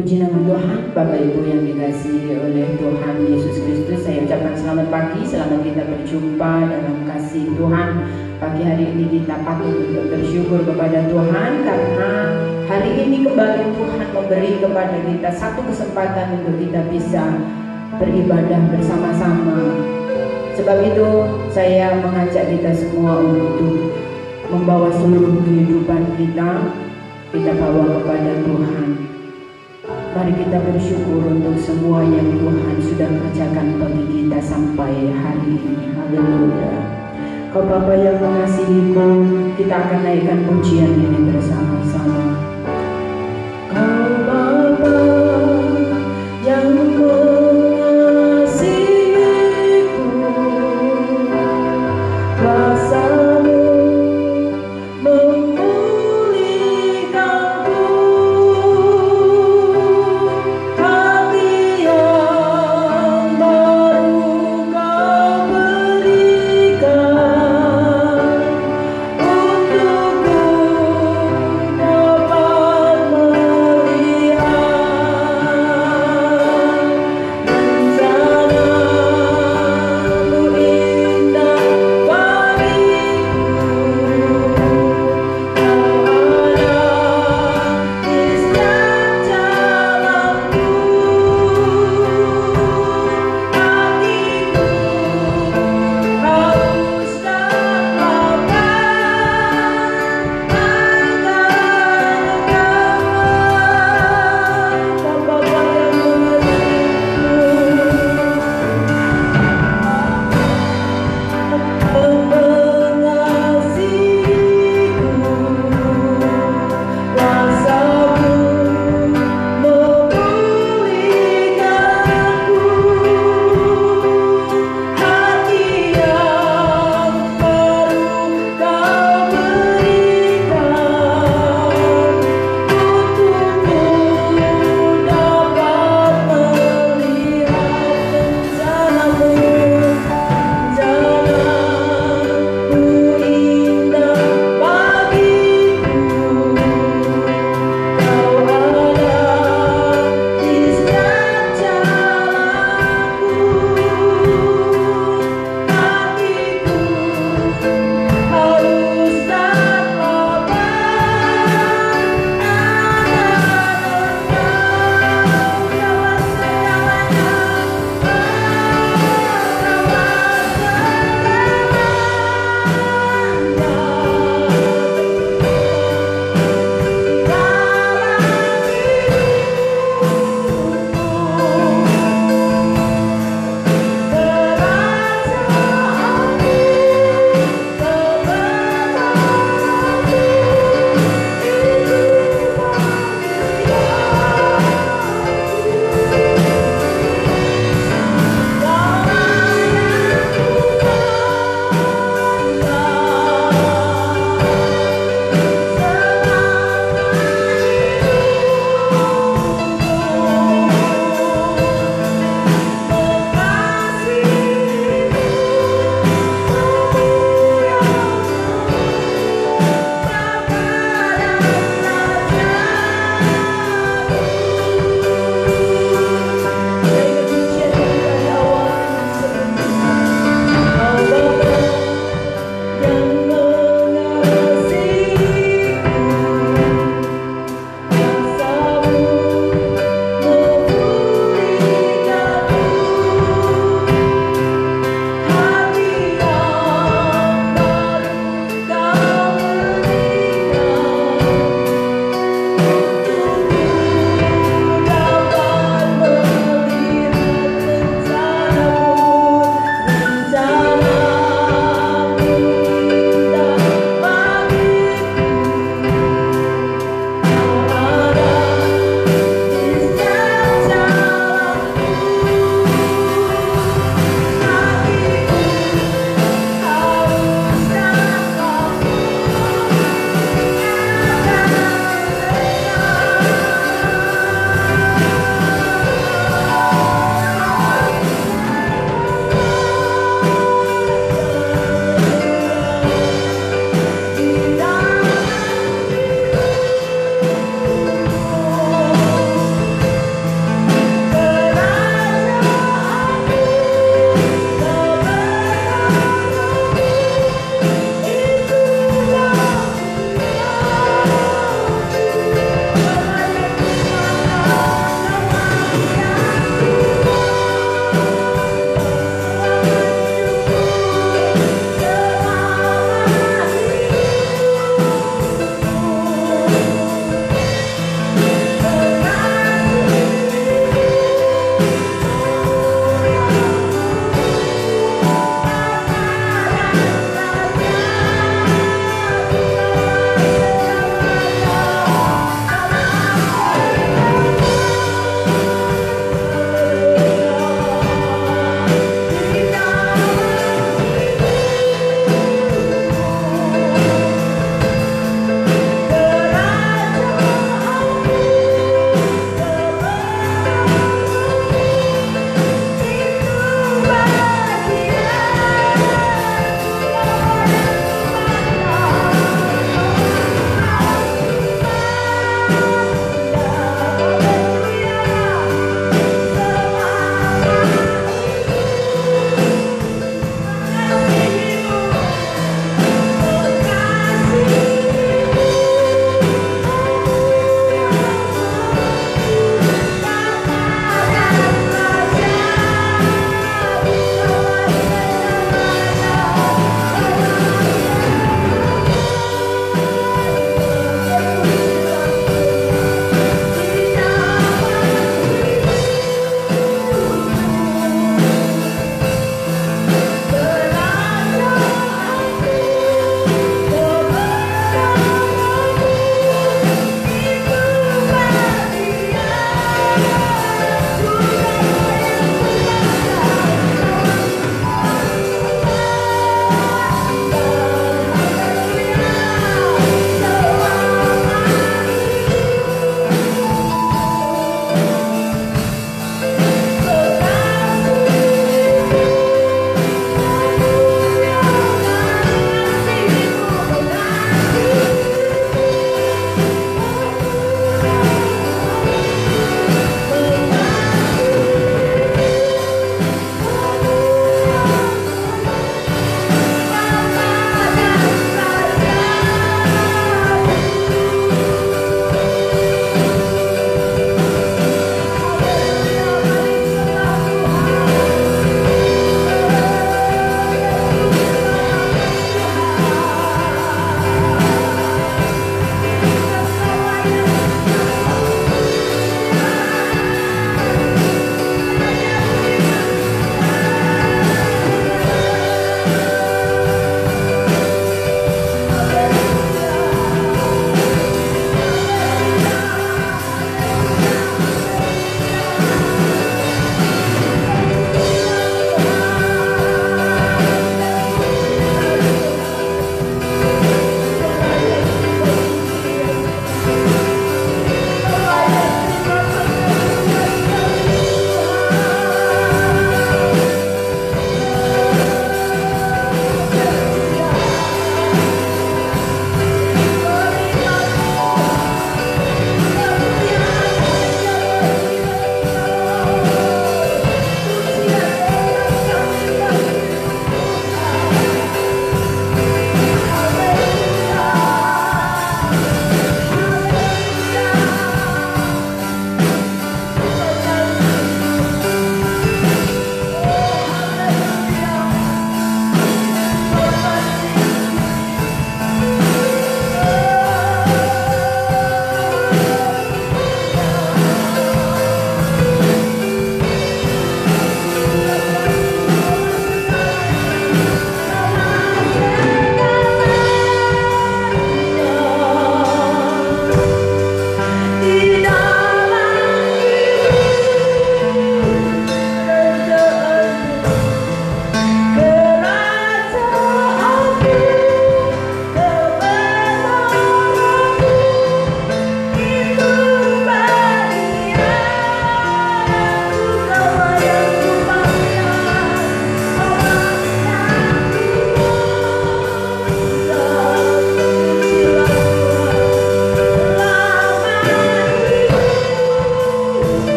Puji nama Tuhan, Bapak Ibu yang dikasihi oleh Tuhan Yesus Kristus. Saya ucapkan selamat pagi, selamat kita berjumpa dalam kasih Tuhan. Pagi hari ini kita patut untuk bersyukur kepada Tuhan karena hari ini kembali Tuhan memberi kepada kita satu kesempatan untuk kita bisa beribadah bersama-sama. Sebab itu saya mengajak kita semua untuk membawa seluruh kehidupan kita bawa kepada Tuhan. Mari kita bersyukur untuk semua yang Tuhan sudah kerjakan bagi kita sampai hari ini. Haleluya. Kau Bapa yang mengasihiku, kita akan naikkan pujian ini bersama-sama. Kau Bapa yang mengasihiku, kuasa-Mu Bapa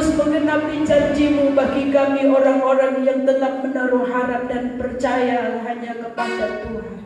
terus menggenapi janji-Mu bagi kami orang-orang yang tetap menaruh harap dan percaya hanya kepada Tuhan.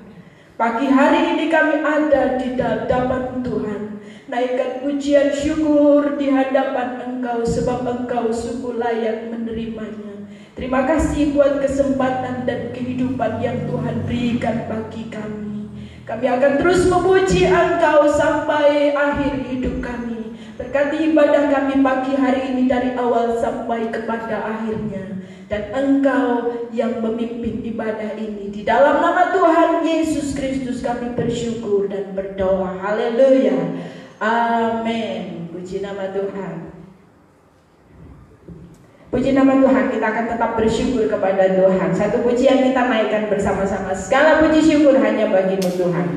Pagi hari ini kami ada di hadapan Tuhan. Naikkan pujian syukur di hadapan Engkau sebab Engkau sungguh layak menerimanya. Terima kasih buat kesempatan dan kehidupan yang Tuhan berikan bagi kami. Kami akan terus memuji Engkau sampai akhir hidup kami. Berkati ibadah kami pagi hari ini dari awal sampai kepada akhirnya. Dan Engkau yang memimpin ibadah ini. Di dalam nama Tuhan Yesus Kristus kami bersyukur dan berdoa. Haleluya. Amin. Puji nama Tuhan. Puji nama Tuhan. Kita akan tetap bersyukur kepada Tuhan. Satu pujian kita naikkan bersama-sama. Segala puji syukur hanya bagi-Mu Tuhan.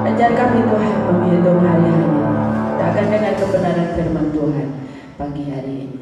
Ajar kami Tuhan menghitung hari-hari. Kita akan dengar kebenaran firman Tuhan pagi hari ini.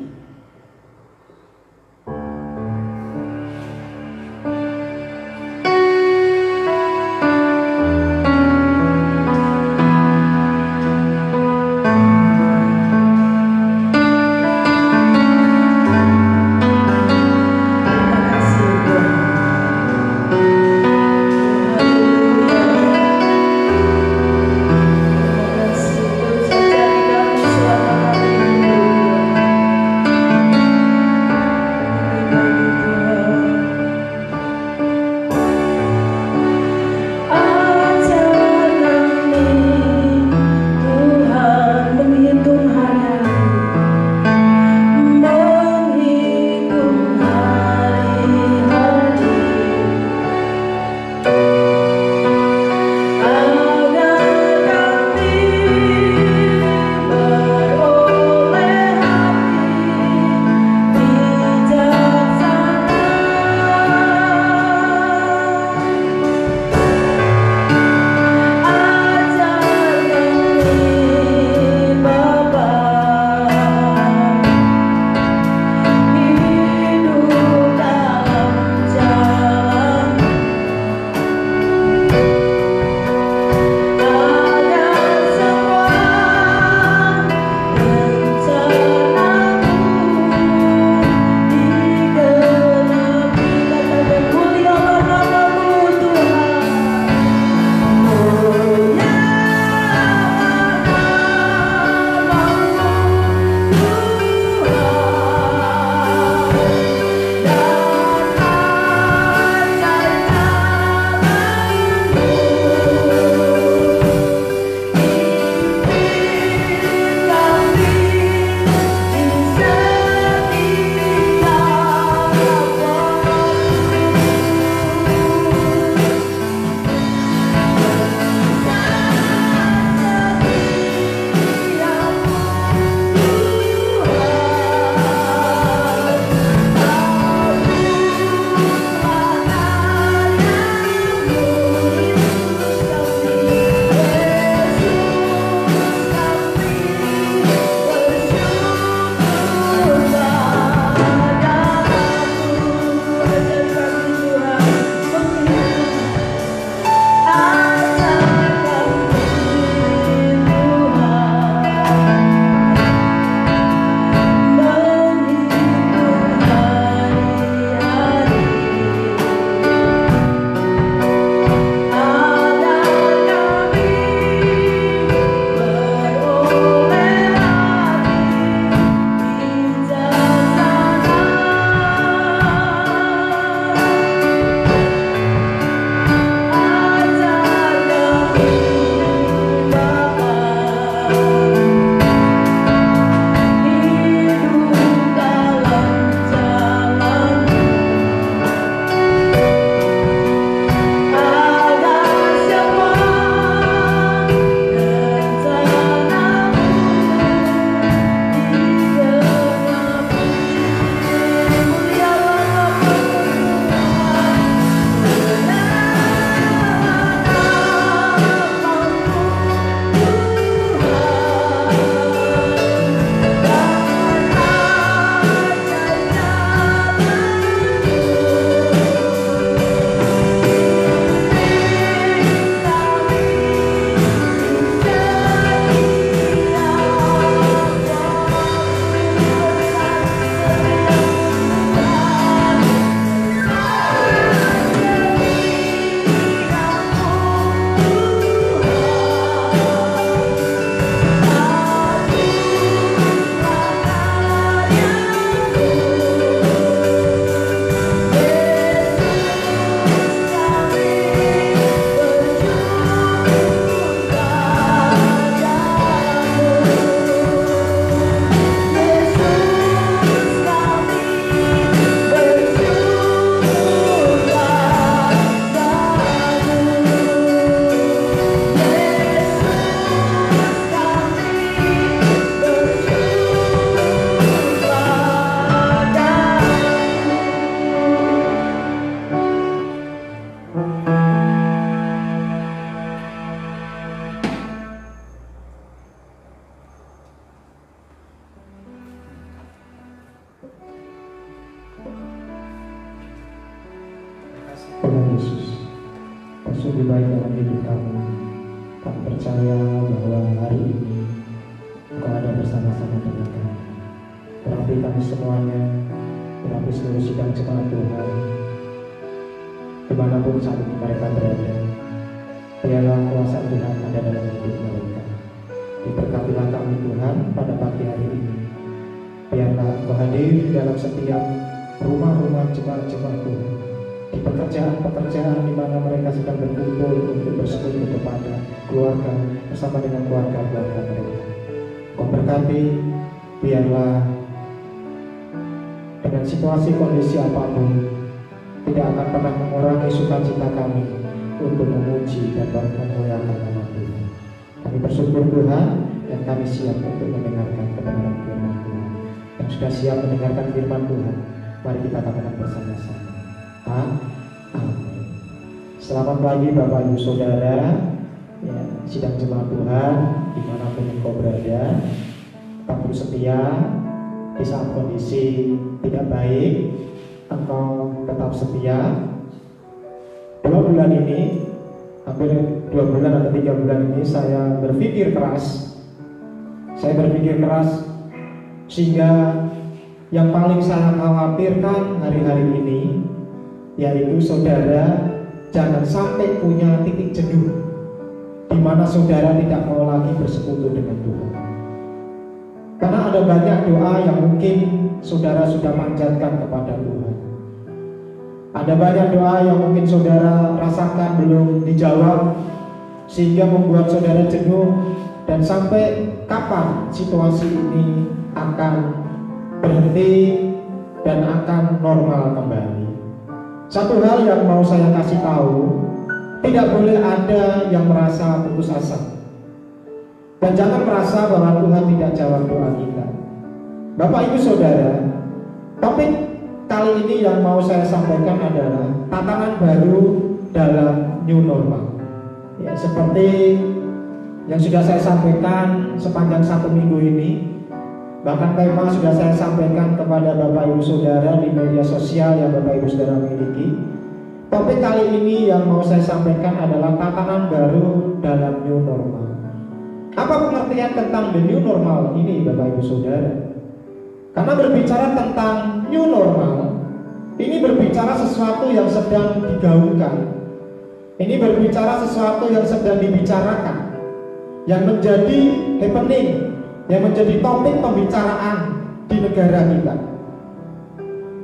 sungguh baik dalam hidup kami. Kami percaya bahwa hari ini Engkau ada bersama-sama dengan kami. Urapi kami semuanya, urapi seluruh sidang jemaat Tuhan, dimanapun saat ini mereka berada. Biarlah kuasa Tuhan ada dalam hidup mereka. Diberkatilah kami Tuhan pada pagi hari ini. Biarlah Engkau hadir dalam setiap rumah-rumah jemaat-jemaat Tuhan, di pekerjaan-pekerjaan di mana mereka sedang berkumpul untuk bersekutu kepada keluarga bersama dengan keluarga-keluarga mereka. Kau berkati, biarlah dengan situasi kondisi apapun tidak akan pernah mengurangi sukacita kami untuk memuji dan memuliakan nama Tuhan. Kami bersyukur Tuhan dan kami siap untuk mendengarkan kebenaran firman Tuhan. Yang sudah siap mendengarkan firman Tuhan, mari kita katakan bersama-sama. Amin. Selamat pagi Bapak Ibu Saudara, ya, sidang jemaat Tuhan dimanapun engkau berada. Tetap bersetia di saat kondisi tidak baik, engkau tetap setia. 2 bulan ini, hampir 2 bulan atau 3 bulan ini saya berpikir keras. Sehingga yang paling saya khawatirkan hari-hari ini yaitu saudara jangan sampai punya titik jenuh di mana saudara tidak mau lagi bersekutu dengan Tuhan. Karena ada banyak doa yang mungkin saudara sudah panjatkan kepada Tuhan. Ada banyak doa yang mungkin saudara rasakan belum dijawab, sehingga membuat saudara jenuh. Dan sampai kapan situasi ini akan berhenti dan akan normal kembali? Satu hal yang mau saya kasih tahu, tidak boleh ada yang merasa putus asa. Dan jangan merasa bahwa Tuhan tidak jawab doa kita. Bapak Ibu Saudara, topik kali ini yang mau saya sampaikan adalah tatanan baru dalam new normal. Ya, seperti yang sudah saya sampaikan sepanjang 1 minggu ini, bahkan tema sudah saya sampaikan kepada Bapak Ibu Saudara di media sosial yang Bapak Ibu Saudara miliki. Topik kali ini yang mau saya sampaikan adalah tatanan baru dalam new normal. Apa pengertian tentang the new normal ini Bapak Ibu Saudara? Karena berbicara tentang new normal, ini berbicara sesuatu yang sedang digaungkan. Ini berbicara sesuatu yang sedang dibicarakan, yang menjadi happening, yang menjadi topik pembicaraan di negara kita.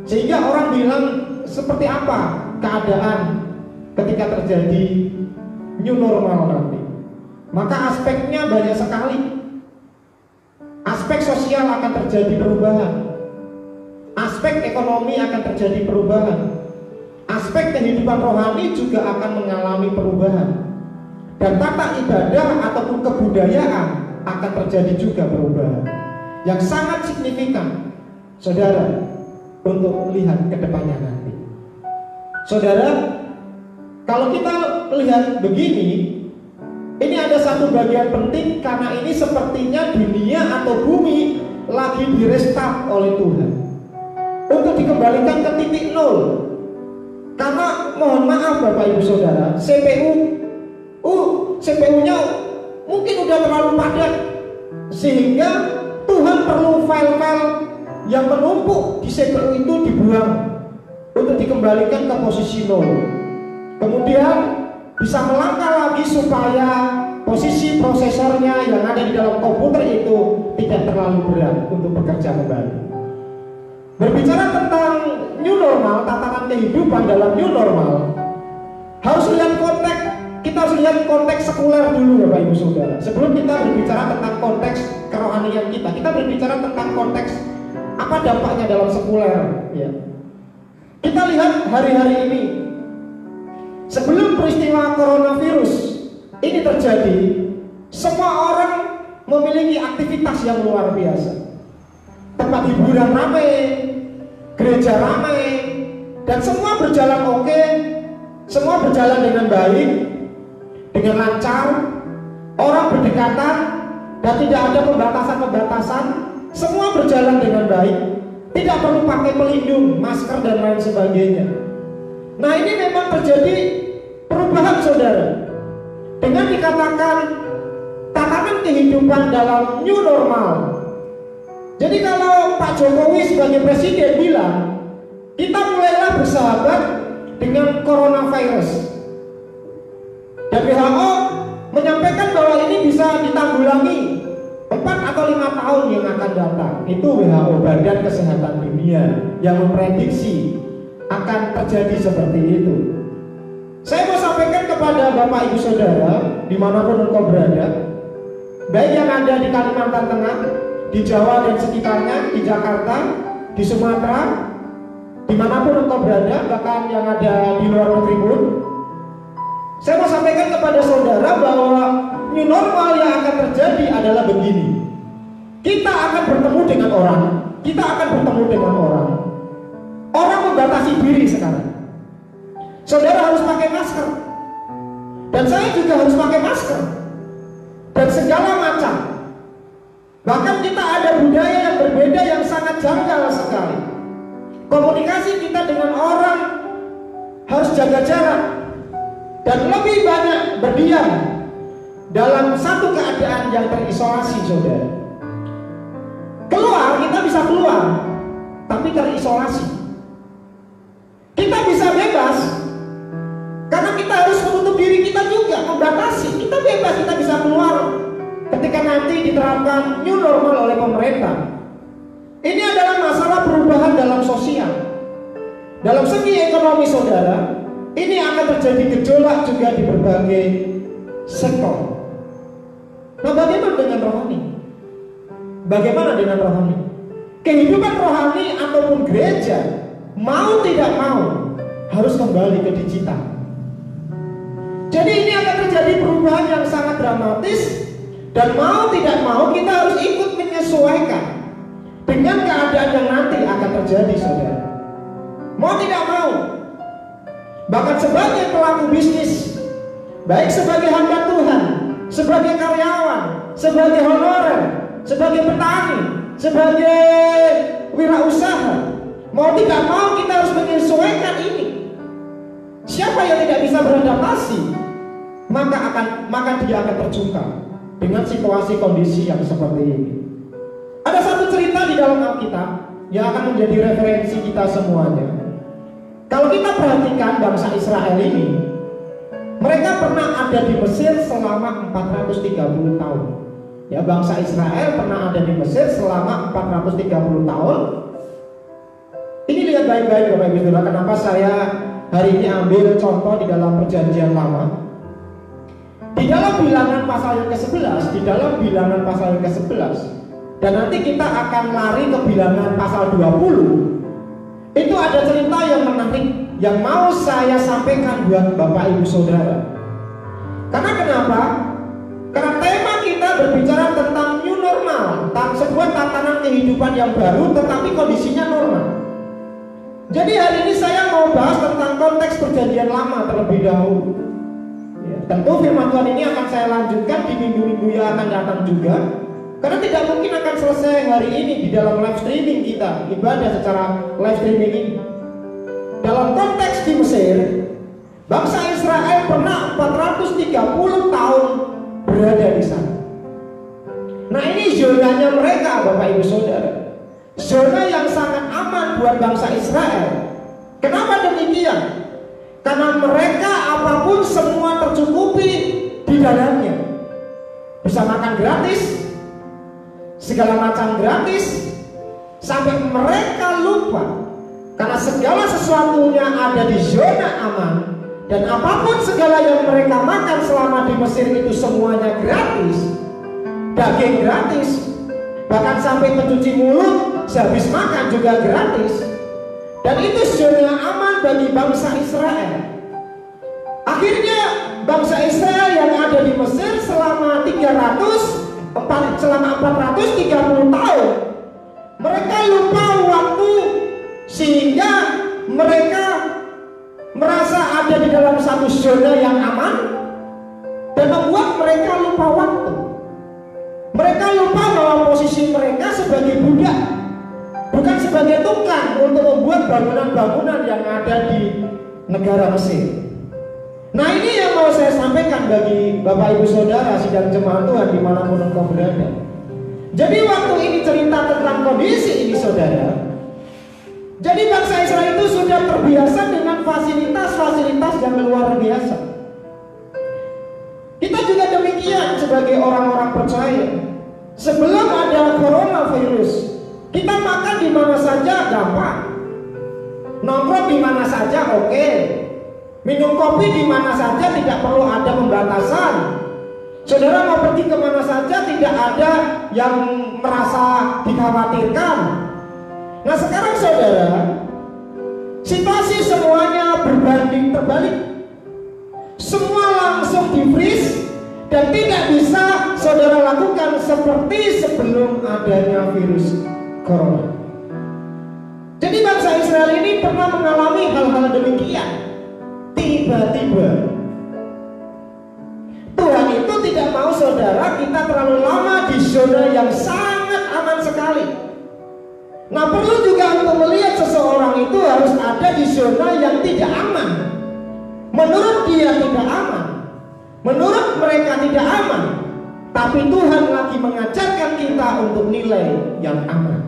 Sehingga orang bilang seperti apa keadaan ketika terjadi new normal nanti. Maka aspeknya banyak sekali. Aspek sosial akan terjadi perubahan, aspek ekonomi akan terjadi perubahan, aspek kehidupan rohani juga akan mengalami perubahan, dan tata ibadah ataupun kebudayaan akan terjadi juga perubahan yang sangat signifikan, saudara, untuk melihat ke depannya nanti. Saudara, kalau kita lihat begini, ini ada satu bagian penting karena ini sepertinya dunia atau bumi lagi direstart oleh Tuhan untuk dikembalikan ke titik nol. Karena mohon maaf Bapak Ibu Saudara, CPU-nya mungkin udah terlalu padat, sehingga Tuhan perlu file-file yang menumpuk di CPU itu dibuang untuk dikembalikan ke posisi nol. Kemudian bisa melangkah lagi supaya posisi prosesornya yang ada di dalam komputer itu tidak terlalu berat untuk bekerja kembali. Berbicara tentang new normal, tatanan kehidupan dalam new normal, harus lihat konteks. Kita harus lihat konteks sekuler dulu Bapak Ibu Saudara. Sebelum kita berbicara tentang konteks kerohanian kita berbicara tentang konteks apa dampaknya dalam sekuler. Ya. Kita lihat hari-hari ini, sebelum peristiwa coronavirus ini terjadi, semua orang memiliki aktivitas yang luar biasa. Tempat hiburan ramai, gereja ramai, dan semua berjalan oke, semua berjalan dengan baik, dengan lancar, orang berdekatan, dan tidak ada pembatasan-pembatasan, semua berjalan dengan baik, tidak perlu pakai pelindung, masker, dan lain sebagainya. Nah, ini memang terjadi perubahan perubahan, saudara. Dengan dikatakan tatanan kehidupan dalam new normal. Jadi kalau Pak Jokowi sebagai presiden bilang, kita mulailah bersahabat dengan coronavirus. Dan WHO menyampaikan bahwa ini bisa ditanggulangi 4 atau 5 tahun yang akan datang. Itu WHO, Badan Kesehatan Dunia, yang memprediksi akan terjadi seperti itu. Saya mau sampaikan kepada Bapak Ibu Saudara dimanapun engkau berada, baik yang ada di Kalimantan Tengah, di Jawa dan sekitarnya, di Jakarta, di Sumatera, dimanapun engkau berada, bahkan yang ada di luar negeri pun, saya mau sampaikan kepada saudara bahwa new normal yang akan terjadi adalah begini. Kita akan bertemu dengan orang. Kita akan bertemu dengan orang. Orang membatasi diri sekarang. Saudara harus pakai masker. Dan saya juga harus pakai masker. Dan segala macam. Bahkan kita ada budaya yang berbeda yang sangat janggal sekali. Komunikasi kita dengan orang harus jaga jarak. Dan lebih banyak berdiam dalam satu keadaan yang terisolasi, saudara. Keluar, kita bisa keluar, tapi terisolasi. Kita bisa bebas, karena kita harus menutup diri kita juga, membatasi. Kita bebas, kita bisa keluar ketika nanti diterapkan new normal oleh pemerintah. Ini adalah masalah perubahan dalam sosial. Dalam segi ekonomi, saudara, ini akan terjadi gejolak juga di berbagai sektor. Nah, bagaimana dengan rohani? Bagaimana dengan rohani? Kehidupan rohani ataupun gereja, mau tidak mau, harus kembali ke digital. Jadi ini akan terjadi perubahan yang sangat dramatis. Dan mau tidak mau kita harus ikut menyesuaikan dengan keadaan yang nanti akan terjadi, saudara. Mau tidak mau. Bahkan sebagai pelaku bisnis, baik sebagai hamba Tuhan, sebagai karyawan, sebagai honorer, sebagai petani, sebagai wirausaha, mau tidak mau kita harus menyesuaikan ini. Siapa yang tidak bisa beradaptasi, maka dia akan terjungkal dengan situasi kondisi yang seperti ini. Ada satu cerita di dalam Alkitab yang akan menjadi referensi kita semuanya. Kalau kita perhatikan bangsa Israel ini, mereka pernah ada di Mesir selama 430 tahun. Ya, bangsa Israel pernah ada di Mesir selama 430 tahun. Ini lihat baik-baik Bapak Ibu Saudara, kenapa saya hari ini ambil contoh di dalam Perjanjian Lama. Di dalam Bilangan pasal yang ke-11, di dalam Bilangan pasal yang ke-11, dan nanti kita akan lari ke Bilangan pasal 20. Itu ada cerita yang menarik yang mau saya sampaikan buat Bapak Ibu Saudara. Karena kenapa? Karena tema kita berbicara tentang new normal, tentang sebuah tatanan kehidupan yang baru tetapi kondisinya normal. Jadi hari ini saya mau bahas tentang konteks Perjanjian Lama terlebih dahulu. Ya, tentu firman Tuhan ini akan saya lanjutkan di minggu-minggu yang akan datang juga. Karena tidak mungkin akan selesai hari ini di dalam live streaming kita, ibadah secara live streaming ini. Dalam konteks di Mesir, bangsa Israel pernah 430 tahun berada di sana. Nah, ini zonanya mereka, Bapak Ibu Saudara. Zona yang sangat aman buat bangsa Israel. Kenapa demikian? Karena mereka apapun semua tercukupi di dalamnya. Bisa makan gratis, segala macam gratis, sampai mereka lupa karena segala sesuatunya ada di zona aman. Dan apapun segala yang mereka makan selama di Mesir itu semuanya gratis. Daging gratis, bahkan sampai pencuci mulut sehabis makan juga gratis. Dan itu zona aman bagi bangsa Israel. Akhirnya bangsa Israel yang ada di Mesir selama 430 tahun, mereka lupa waktu, sehingga mereka merasa ada di dalam satu zona yang aman dan membuat mereka lupa waktu. Mereka lupa bahwa posisi mereka sebagai budak, bukan sebagai tukang untuk membuat bangunan-bangunan yang ada di negara Mesir. Nah, ini yang mau saya sampaikan bagi Bapak Ibu Saudara sidang jemaat Tuhan dimanapun engkau berada. Jadi waktu ini cerita tentang kondisi ini saudara, jadi bangsa Israel itu sudah terbiasa dengan fasilitas-fasilitas yang luar biasa. Kita juga demikian sebagai orang-orang percaya. Sebelum ada coronavirus, kita makan di mana saja gampang, nongkrong di mana saja oke. Minum kopi di mana saja tidak perlu ada pembatasan. Saudara mau pergi kemana saja tidak ada yang merasa dikhawatirkan. Nah sekarang saudara, situasi semuanya berbanding terbalik. Semua langsung di-freeze dan tidak bisa saudara lakukan seperti sebelum adanya virus corona. Jadi bangsa Israel ini pernah mengalami hal-hal demikian. Tiba-tiba Tuhan itu tidak mau saudara kita terlalu lama di zona yang sangat aman sekali. Nah perlu juga untuk melihat seseorang itu harus ada di zona yang tidak aman. Menurut dia tidak aman, menurut mereka tidak aman, tapi Tuhan lagi mengajarkan kita untuk nilai yang aman.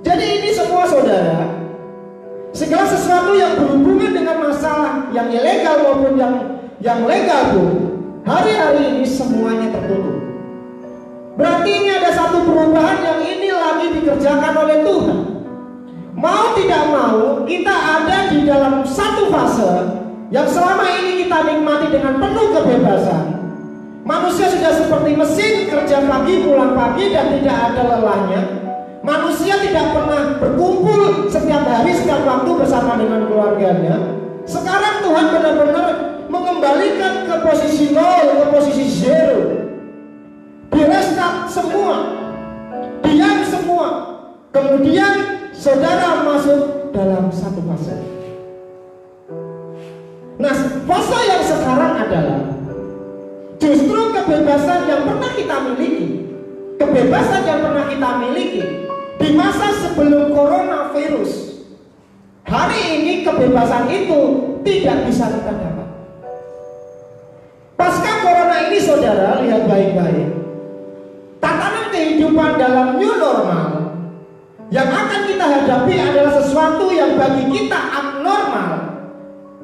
Jadi ini semua saudara, segala sesuatu yang berhubungan dengan masalah yang ilegal maupun yang legal pun hari-hari ini semuanya tertutup. Berarti ini ada satu perubahan yang ini lagi dikerjakan oleh Tuhan. Mau tidak mau kita ada di dalam satu fase yang selama ini kita nikmati dengan penuh kebebasan. Manusia sudah seperti mesin, kerja pagi pulang pagi dan tidak ada lelahnya. Manusia tidak pernah berkumpul setiap hari, setiap waktu bersama dengan keluarganya. Sekarang Tuhan benar-benar mengembalikan ke posisi nol, ke posisi zero. Direstart semua, diam semua. Kemudian saudara masuk dalam satu fase. Nah, fase yang sekarang adalah justru kebebasan yang pernah kita miliki. Kebebasan yang pernah kita miliki di masa sebelum coronavirus, hari ini kebebasan itu tidak bisa kita dapat. Pasca corona ini saudara lihat baik-baik, tatanan kehidupan dalam new normal yang akan kita hadapi adalah sesuatu yang bagi kita abnormal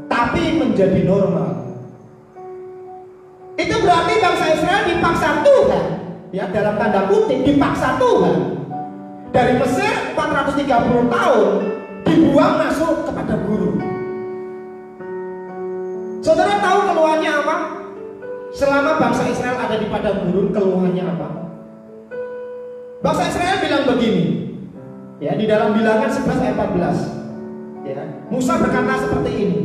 tapi menjadi normal. Itu berarti bangsa Israel dipaksa Tuhan, ya dalam tanda kutip dipaksa Tuhan. Dari Mesir 430 tahun dibuang masuk kepada gurun. Saudara tahu keluhannya apa? Selama bangsa Israel ada di padang gurun, keluhannya apa? Bangsa Israel bilang begini, ya di dalam Bilangan 11 ayat 14, ya, Musa berkata seperti ini.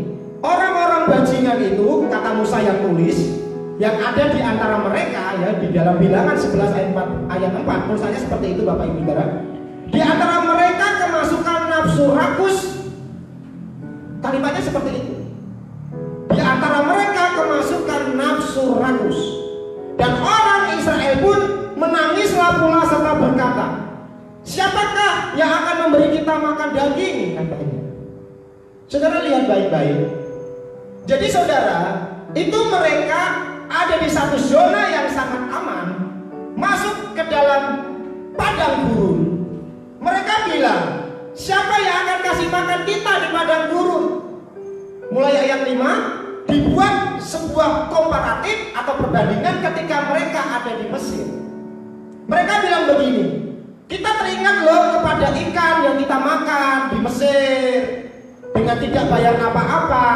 Orang-orang bajingan itu, kata Musa yang tulis, yang ada di antara mereka, ya di dalam Bilangan 11 ayat 4 tulisannya seperti itu Bapak Ibu Saudara. Di antara mereka kemasukan nafsu rakus, kalimatnya seperti itu. Di antara mereka kemasukan nafsu rakus, dan orang Israel pun menangislah pula serta berkata, siapakah yang akan memberi kita makan daging? Katanya. Saudara lihat baik-baik. Jadi saudara, itu mereka ada di satu zona yang sangat aman, masuk ke dalam padang gurun. Mereka bilang, siapa yang akan kasih makan kita di padang gurun? Mulai ayat 5 dibuat sebuah komparatif atau perbandingan ketika mereka ada di Mesir. Mereka bilang begini, kita teringat loh kepada ikan yang kita makan di Mesir dengan tidak bayar apa-apa,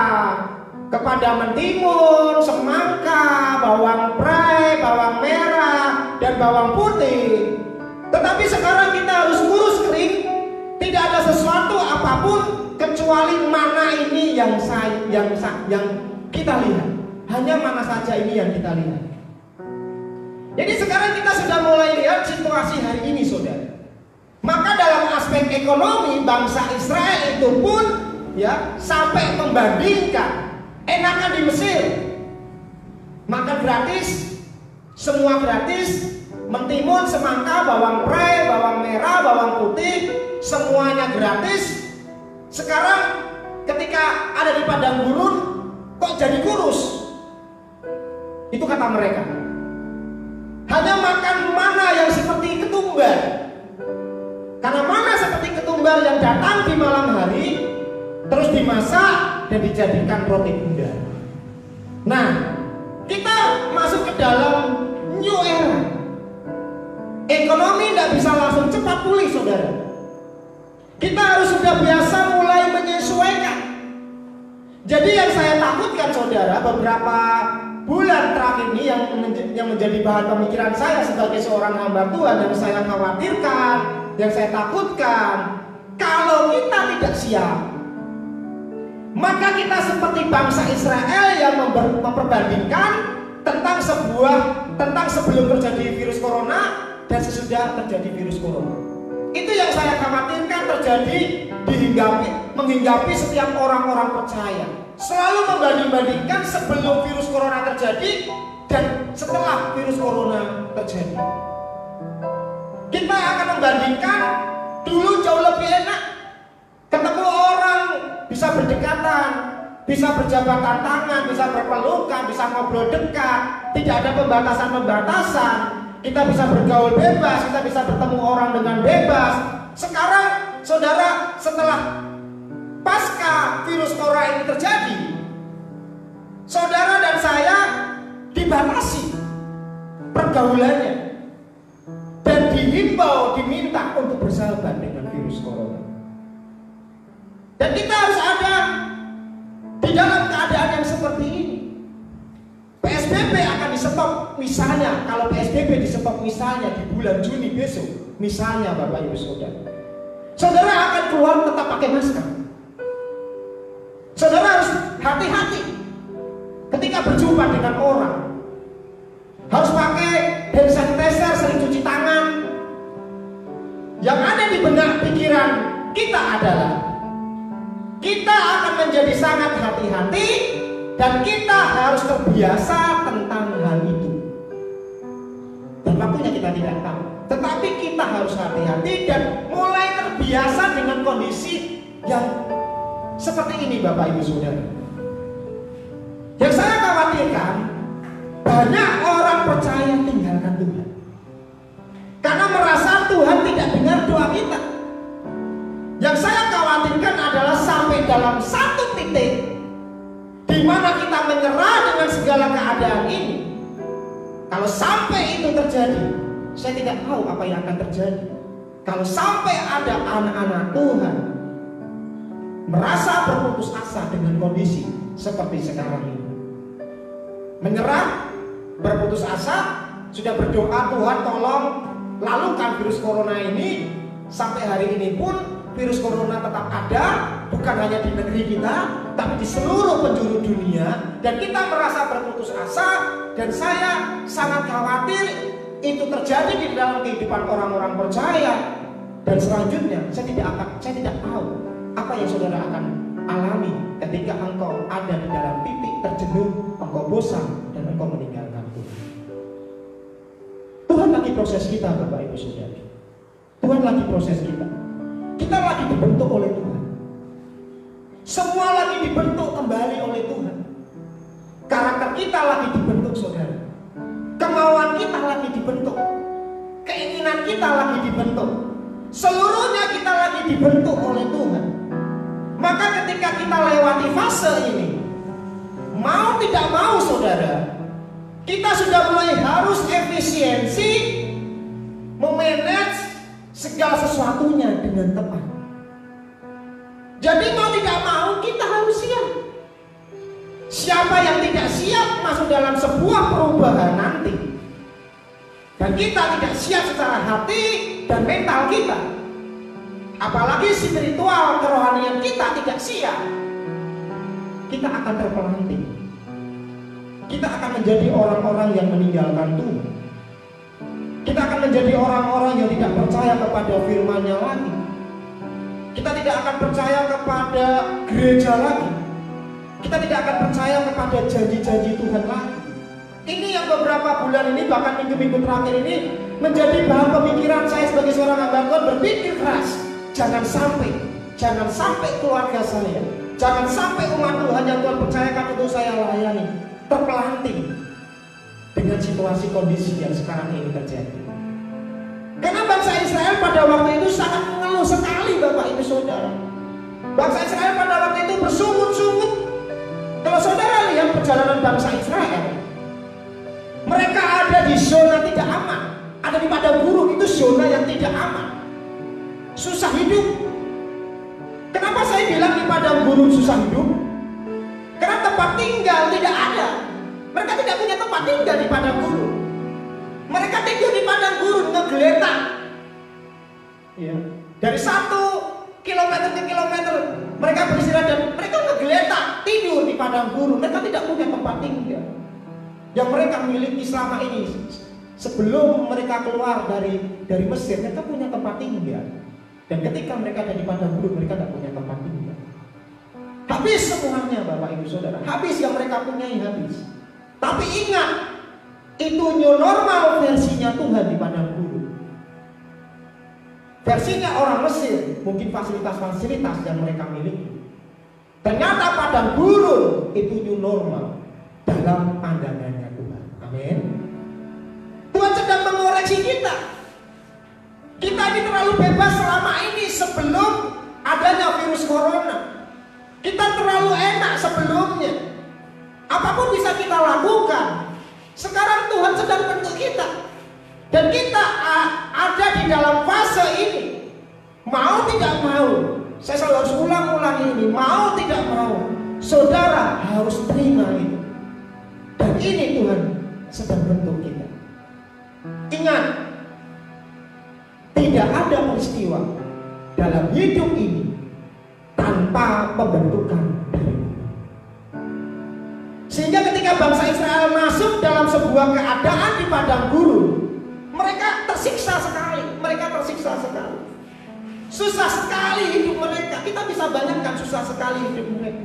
kepada mentimun, semangka, bawang prai, bawang merah, dan bawang putih. Tetapi sekarang kita harus ngurus kering, tidak ada sesuatu apapun kecuali mana ini yang kita lihat. Hanya mana saja ini yang kita lihat. Jadi sekarang kita sudah mulai lihat situasi hari ini saudara. Maka dalam aspek ekonomi bangsa Israel itu pun ya sampai membandingkan enakan di Mesir, makan gratis, semua gratis, mentimun, semangka, bawang merah, bawang putih, semuanya gratis. Sekarang ketika ada di padang gurun kok jadi kurus? Itu kata mereka. Hanya makan mana yang seperti ketumbar. Karena mana seperti ketumbar yang datang di malam hari, terus dimasak dan dijadikan roti bundar. Nah, kita masuk ke dalam new era. Ekonomi tidak bisa langsung cepat pulih, saudara. Kita harus sudah biasa mulai menyesuaikan. Jadi yang saya takutkan, saudara, beberapa bulan terakhir ini yang menjadi bahan pemikiran saya sebagai seorang hamba Tuhan, yang saya khawatirkan, yang saya takutkan, kalau kita tidak siap, maka kita seperti bangsa Israel yang memperbandingkan tentang sebelum terjadi virus corona dan sesudah terjadi virus corona. Itu yang saya khawatirkan terjadi menghinggapi setiap orang-orang percaya. Selalu membanding-bandingkan sebelum virus corona terjadi dan setelah virus corona terjadi. Kita akan membandingkan dulu jauh lebih enak. Ketemu orang bisa berdekatan, bisa berjabatan tangan, bisa berpelukan, bisa ngobrol dekat, tidak ada pembatasan-pembatasan. Kita bisa bergaul bebas, kita bisa bertemu orang dengan bebas. Sekarang, saudara, setelah pasca virus corona ini terjadi, saudara dan saya dibatasi pergaulannya dan diminta untuk bersahabat dengan virus corona. Dan kita harus ada di dalam keadaan yang seperti ini. PSBB akan di-stop misalnya, kalau PSBB di-stop misalnya di bulan Juni besok, misalnya Bapak Ibu Saudara, saudara akan keluar tetap pakai masker. Saudara harus hati-hati ketika berjumpa dengan orang. Harus pakai hand sanitizer, sering cuci tangan. Yang ada di benak pikiran kita adalah kita akan menjadi sangat hati-hati dan kita harus terbiasa tentang hal itu. Dan waktunya kita tidak tahu, tetapi kita harus hati-hati dan mulai terbiasa dengan kondisi yang seperti ini, Bapak Ibu Saudara. Yang saya khawatirkan, banyak orang percaya tinggalkan Tuhan karena merasa Tuhan tidak dengar doa kita. Yang saya khawatirkan adalah sampai dalam satu titik di mana kita menyerah dengan segala keadaan ini. Kalau sampai itu terjadi, saya tidak tahu apa yang akan terjadi. Kalau sampai ada anak-anak Tuhan merasa berputus asa dengan kondisi seperti sekarang ini, menyerah, berputus asa, sudah berdoa, Tuhan tolong lalukan virus corona ini. Sampai hari ini pun virus corona tetap ada, bukan hanya di negeri kita, tapi di seluruh penjuru dunia. Dan kita merasa berputus asa, dan saya sangat khawatir itu terjadi di dalam kehidupan orang-orang percaya. Dan selanjutnya saya tidak tahu apa yang saudara akan alami ketika engkau ada di dalam titik terjenuh, engkau bosan, dan engkau meninggalkan Tuhan. Tuhan lagi proses kita, Bapak Ibu Saudara. Tuhan lagi proses kita. Kita lagi dibentuk oleh Tuhan. Semua lagi dibentuk kembali oleh Tuhan. Karakter kita lagi dibentuk, saudara. Kemauan kita lagi dibentuk. Keinginan kita lagi dibentuk. Seluruhnya kita lagi dibentuk oleh Tuhan. Maka ketika kita lewati fase ini, mau tidak mau, saudara, kita sudah mulai harus efisiensi memanage segala sesuatunya dengan tepat. Jadi mau tidak mau kita harus siap. Siapa yang tidak siap masuk dalam sebuah perubahan nanti, dan kita tidak siap secara hati dan mental kita, apalagi spiritual kerohanian kita tidak siap, kita akan terpelanting. Kita akan menjadi orang-orang yang meninggalkan Tuhan. Kita akan menjadi orang-orang yang tidak percaya kepada firman-Nya lagi. Kita tidak akan percaya kepada gereja lagi. Kita tidak akan percaya kepada janji-janji Tuhan lagi. Ini yang beberapa bulan ini, bahkan minggu-minggu terakhir ini, menjadi bahan pemikiran saya sebagai seorang hamba Tuhan, berpikir keras. Jangan sampai keluarga saya, Jangan sampai umat Tuhan yang Tuhan percayakan untuk saya layani terpelanting dengan situasi kondisi yang sekarang ini terjadi. Karena bangsa Israel pada waktu itu sangat mengeluh sekali, Bapak Ibu Saudara. Bangsa Israel pada waktu itu bersungut-sungut. Kalau saudara lihat perjalanan bangsa Israel, mereka ada di zona tidak aman. Ada di padang gurun, itu zona yang tidak aman. Susah hidup. Kenapa saya bilang di padang gurun susah hidup? Karena tempat tinggal tidak ada. Mereka tidak punya tempat tinggal di padang gurun. Mereka tidur di padang gurun ngegeletak. Ya. Dari 1 kilometer ke kilometer mereka beristirahat dan mereka ngegeletak tidur di padang gurun. Mereka tidak punya tempat tinggal yang mereka miliki selama ini. Sebelum mereka keluar dari Mesir, mereka punya tempat tinggal. Dan ketika mereka ada di padang gurun, mereka tidak punya tempat tinggal. Habis semuanya, Bapak Ibu Saudara. Habis yang mereka punyai, habis. Tapi ingat, itu new normal versinya Tuhan di padang gurun. Versinya orang Mesir, mungkin fasilitas-fasilitas yang mereka miliki. Ternyata padang gurun itu new normal dalam pandangannya Tuhan. Amin. Tuhan sedang mengoreksi kita. Kita ini terlalu bebas selama ini sebelum adanya virus corona. Kita terlalu enak sebelumnya. Apapun bisa kita lakukan. Sekarang Tuhan sedang bentuk kita. Dan kita ada di dalam fase ini. Mau tidak mau. Saya selalu harus ulang-ulang ini. Mau tidak mau. Saudara harus terima itu. Dan ini Tuhan sedang bentuk kita. Ingat, tidak ada peristiwa dalam hidup ini tanpa pembentukan dari Tuhan. Sehingga ketika bangsa Israel masuk dalam sebuah keadaan di padang gurun, mereka tersiksa sekali. Susah sekali hidup mereka. Kita bisa bayangkan susah sekali hidup mereka.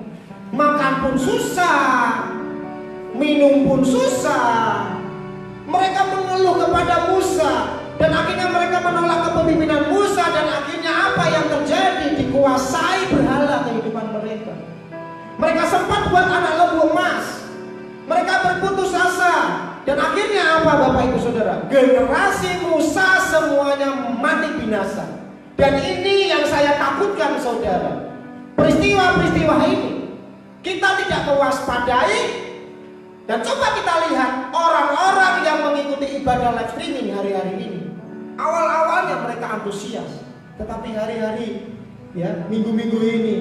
Makan pun susah, minum pun susah. Mereka mengeluh kepada Musa. Dan akhirnya mereka menolak kepemimpinan Musa. Dan akhirnya apa yang terjadi? Dikuasai berhala kehidupan mereka. Mereka sempat buat anak lembu emas. Mereka berputus asa. Dan akhirnya apa, Bapak Ibu Saudara? Generasi Musa semuanya mati binasa. Dan ini yang saya takutkan, saudara. Peristiwa-peristiwa ini kita tidak mewaspadai. Dan coba kita lihat orang-orang yang mengikuti ibadah live streaming hari-hari ini. Awal-awalnya mereka antusias, tetapi hari-hari, ya, minggu-minggu ini,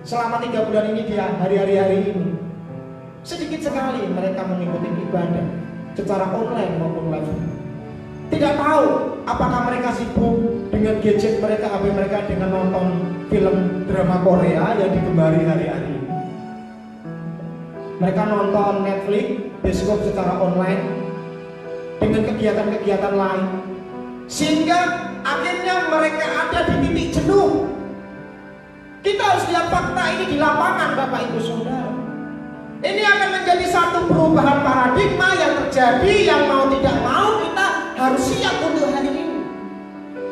selama 3 bulan ini, dia hari-hari ini, sedikit sekali mereka mengikuti ibadah secara online maupun live. Tidak tahu apakah mereka sibuk dengan gadget mereka, HP mereka, dengan nonton film drama Korea yang digembari hari-hari ini. Mereka nonton Netflix, bioskop secara online, dengan kegiatan-kegiatan lain. Sehingga akhirnya mereka ada di titik jenuh. Kita harus lihat fakta ini di lapangan, Bapak Ibu Saudara. Ini akan menjadi satu perubahan paradigma yang terjadi, yang mau tidak mau kita harus siap untuk hari ini.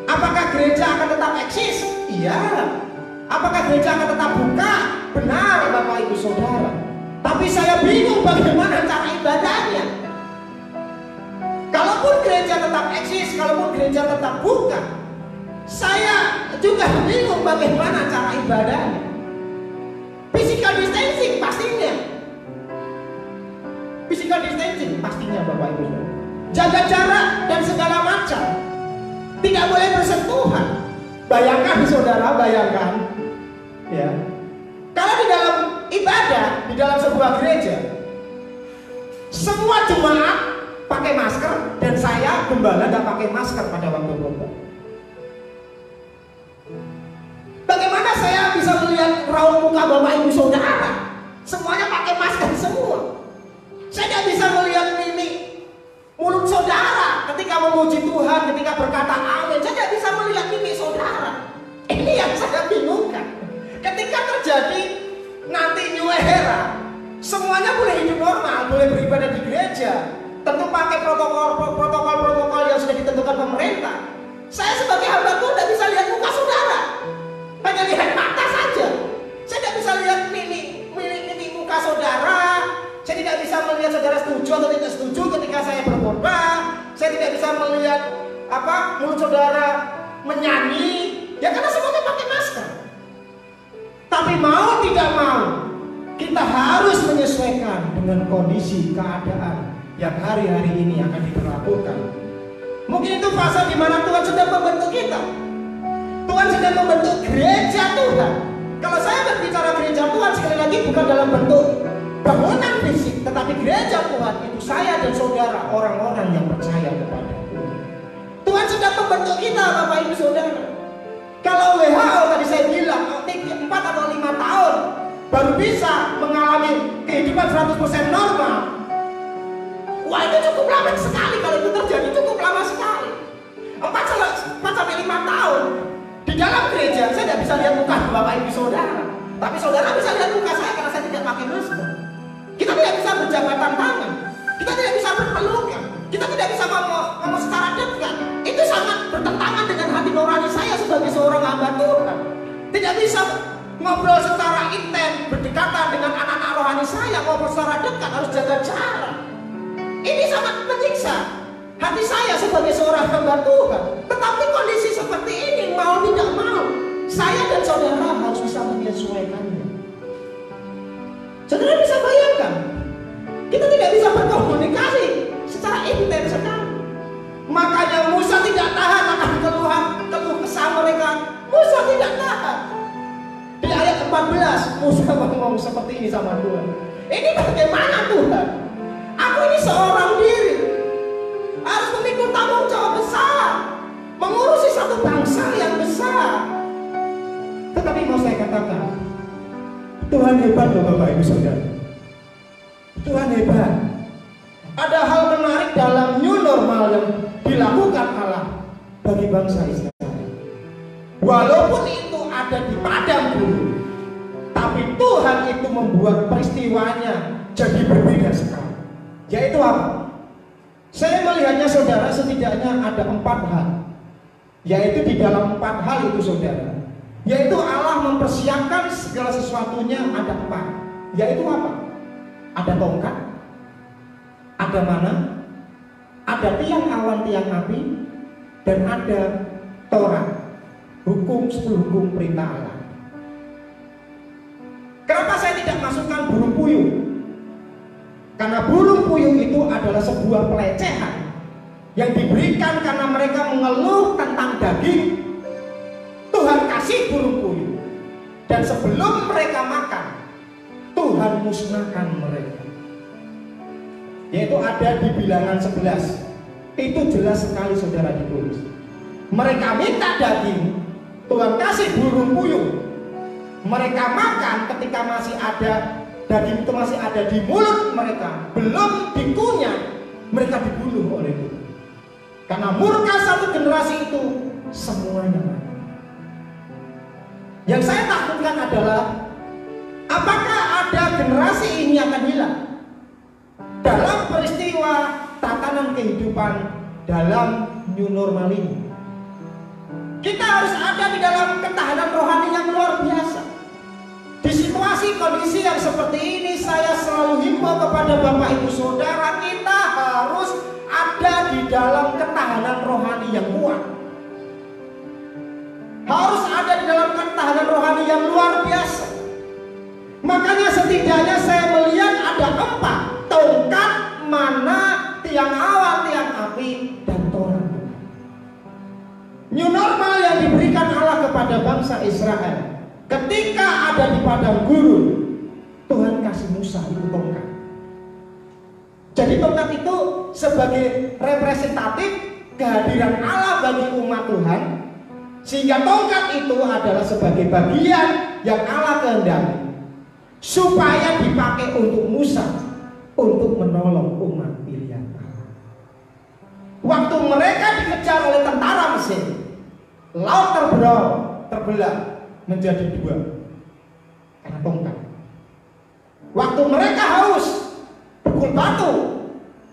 Apakah gereja akan tetap eksis? Iya. Apakah gereja akan tetap buka? Benar, Bapak Ibu Saudara. Tapi saya bingung bagaimana cara ibadahnya. Kalaupun gereja tetap eksis, kalaupun gereja tetap buka, saya juga bingung bagaimana cara ibadahnya. Physical distancing pastinya. Physical distancing pastinya, Bapak Ibu. Jaga jarak dan segala macam. Tidak boleh bersentuhan. Bayangkan, saudara, bayangkan, ya. Kalau di dalam ibadah, di dalam sebuah gereja, semua jemaat pakai masker dan saya gembala tidak pakai masker pada waktu khotbah. Bagaimana saya bisa melihat raut muka Bapak Ibu Saudara? Semuanya pakai masker semua. Saya tidak bisa melihat mimik mulut saudara ketika memuji Tuhan, ketika berkata amin. Saya tidak bisa melihat mimik saudara. Ini yang saya bingungkan. Ketika terjadi nanti new era, semuanya boleh hidup normal, boleh beribadah di gereja, tentu pakai protokol yang sudah ditentukan pemerintah. Saya sebagai hamba Tuhan tidak bisa lihat muka saudara, hanya lihat mata saja. Saya tidak bisa lihat muka saudara, saya tidak bisa melihat saudara setuju atau tidak setuju ketika saya berkhotbah. Saya tidak bisa melihat mulut saudara menyanyi, ya karena semuanya pakai masker. Tapi mau tidak mau, kita harus menyesuaikan dengan kondisi keadaan yang hari-hari ini akan diberlakukan. Mungkin itu fase di mana Tuhan sedang membentuk kita. Tuhan sedang membentuk gereja Tuhan. Kalau saya berbicara gereja Tuhan, sekali lagi bukan dalam bentuk bangunan fisik, tetapi gereja Tuhan itu saya dan saudara, orang-orang yang percaya kepada Tuhan. Tuhan sedang membentuk kita, Bapak Ibu Saudara. Kalau WHO tadi saya bilang 4 atau 5 tahun baru bisa mengalami kehidupan 100% normal. Wah, itu cukup lama sekali. Kalau itu terjadi cukup lama sekali. 4 sampai 5 tahun di dalam gereja saya tidak bisa lihat muka Bapak Ibu Saudara, tapi saudara bisa lihat muka saya karena saya tidak pakai masker. Kita tidak bisa berjabatan tangan, kita tidak bisa berpelukan, kita tidak bisa ngomong secara dekat. Itu sangat bertentangan dengan hati nurani saya sebagai seorang hamba Tuhan. Tidak bisa ngobrol secara intens, berdekatan dengan anak-anak rohani saya, ngobrol secara dekat, harus jaga jarak. Ini sangat menyiksa hati saya sebagai seorang hamba Tuhan. Tetapi kondisi seperti ini, mau tidak mau, saya dan saudara harus bisa menyesuaikannya. Saudara bisa bayangkan, kita tidak bisa berkomunikasi secara intens sekali. Makanya Musa tidak tahan akan keluh kesah mereka. Musa tidak tahan. Di ayat 14 Musa ngomong seperti ini sama Tuhan. Ini bagaimana Tuhan? Aku ini seorang diri, harus memikul tanggung jawab besar, mengurusi satu bangsa yang besar. Tetapi mau saya katakan, Tuhan hebat loh Bapak Ibu Saudara. Tuhan hebat. Ada hal menarik dalam new normal yang dilakukan Allah bagi bangsa Israel. Walaupun itu ada di padang gurun, tapi Tuhan itu membuat peristiwanya jadi berbeda sekali. Yaitu apa? Saya melihatnya saudara, setidaknya ada 4 hal. Yaitu di dalam 4 hal itu saudara, yaitu Allah mempersiapkan segala sesuatunya ada 4. Yaitu apa? Ada tongkat, ada mana, ada tiang awan tiang api, dan ada Taurat, hukum 10 hukum perintah Allah. Kenapa saya tidak masukkan burung puyuh? Karena burung puyuh itu adalah sebuah pelecehan yang diberikan karena mereka mengeluh tentang daging. Tuhan kasih burung puyuh, dan sebelum mereka makan, Tuhan musnahkan mereka. Yaitu ada di Bilangan 11. Itu jelas sekali saudara ditulis. Mereka minta daging, Tuhan kasih burung puyuh. Mereka makan ketika masih ada daging itu masih ada di mulut mereka, belum dikunyah, mereka dibunuh oleh Tuhan. Karena murka satu generasi itu semuanya mati. Yang saya takutkan adalah apakah ada generasi ini akan hilang dalam peristiwa tatanan kehidupan dalam new normal ini. Kita harus ada di dalam ketahanan rohani yang luar biasa. Di situasi kondisi yang seperti ini, saya selalu himbau kepada Bapak Ibu Saudara, kita harus ada di dalam ketahanan rohani yang kuat. Harus ada di dalam ketahanan rohani yang luar biasa. Makanya setidaknya saya melihat ada 4: tongkat, mana, tiang awan, tiang api, dan Taurat. New normal yang diberikan Allah kepada bangsa Israel ketika ada di padang gurun, Tuhan kasih Musa itu tongkat. Jadi tongkat itu sebagai representatif kehadiran Allah bagi umat Tuhan, sehingga tongkat itu adalah sebagai bagian yang Allah kehendaki supaya dipakai untuk Musa untuk menolong umat pilihan Allah. Waktu mereka dikejar oleh tentara Mesir, laut terbelah menjadi 2 karena tongkat. Waktu mereka haus, pukul batu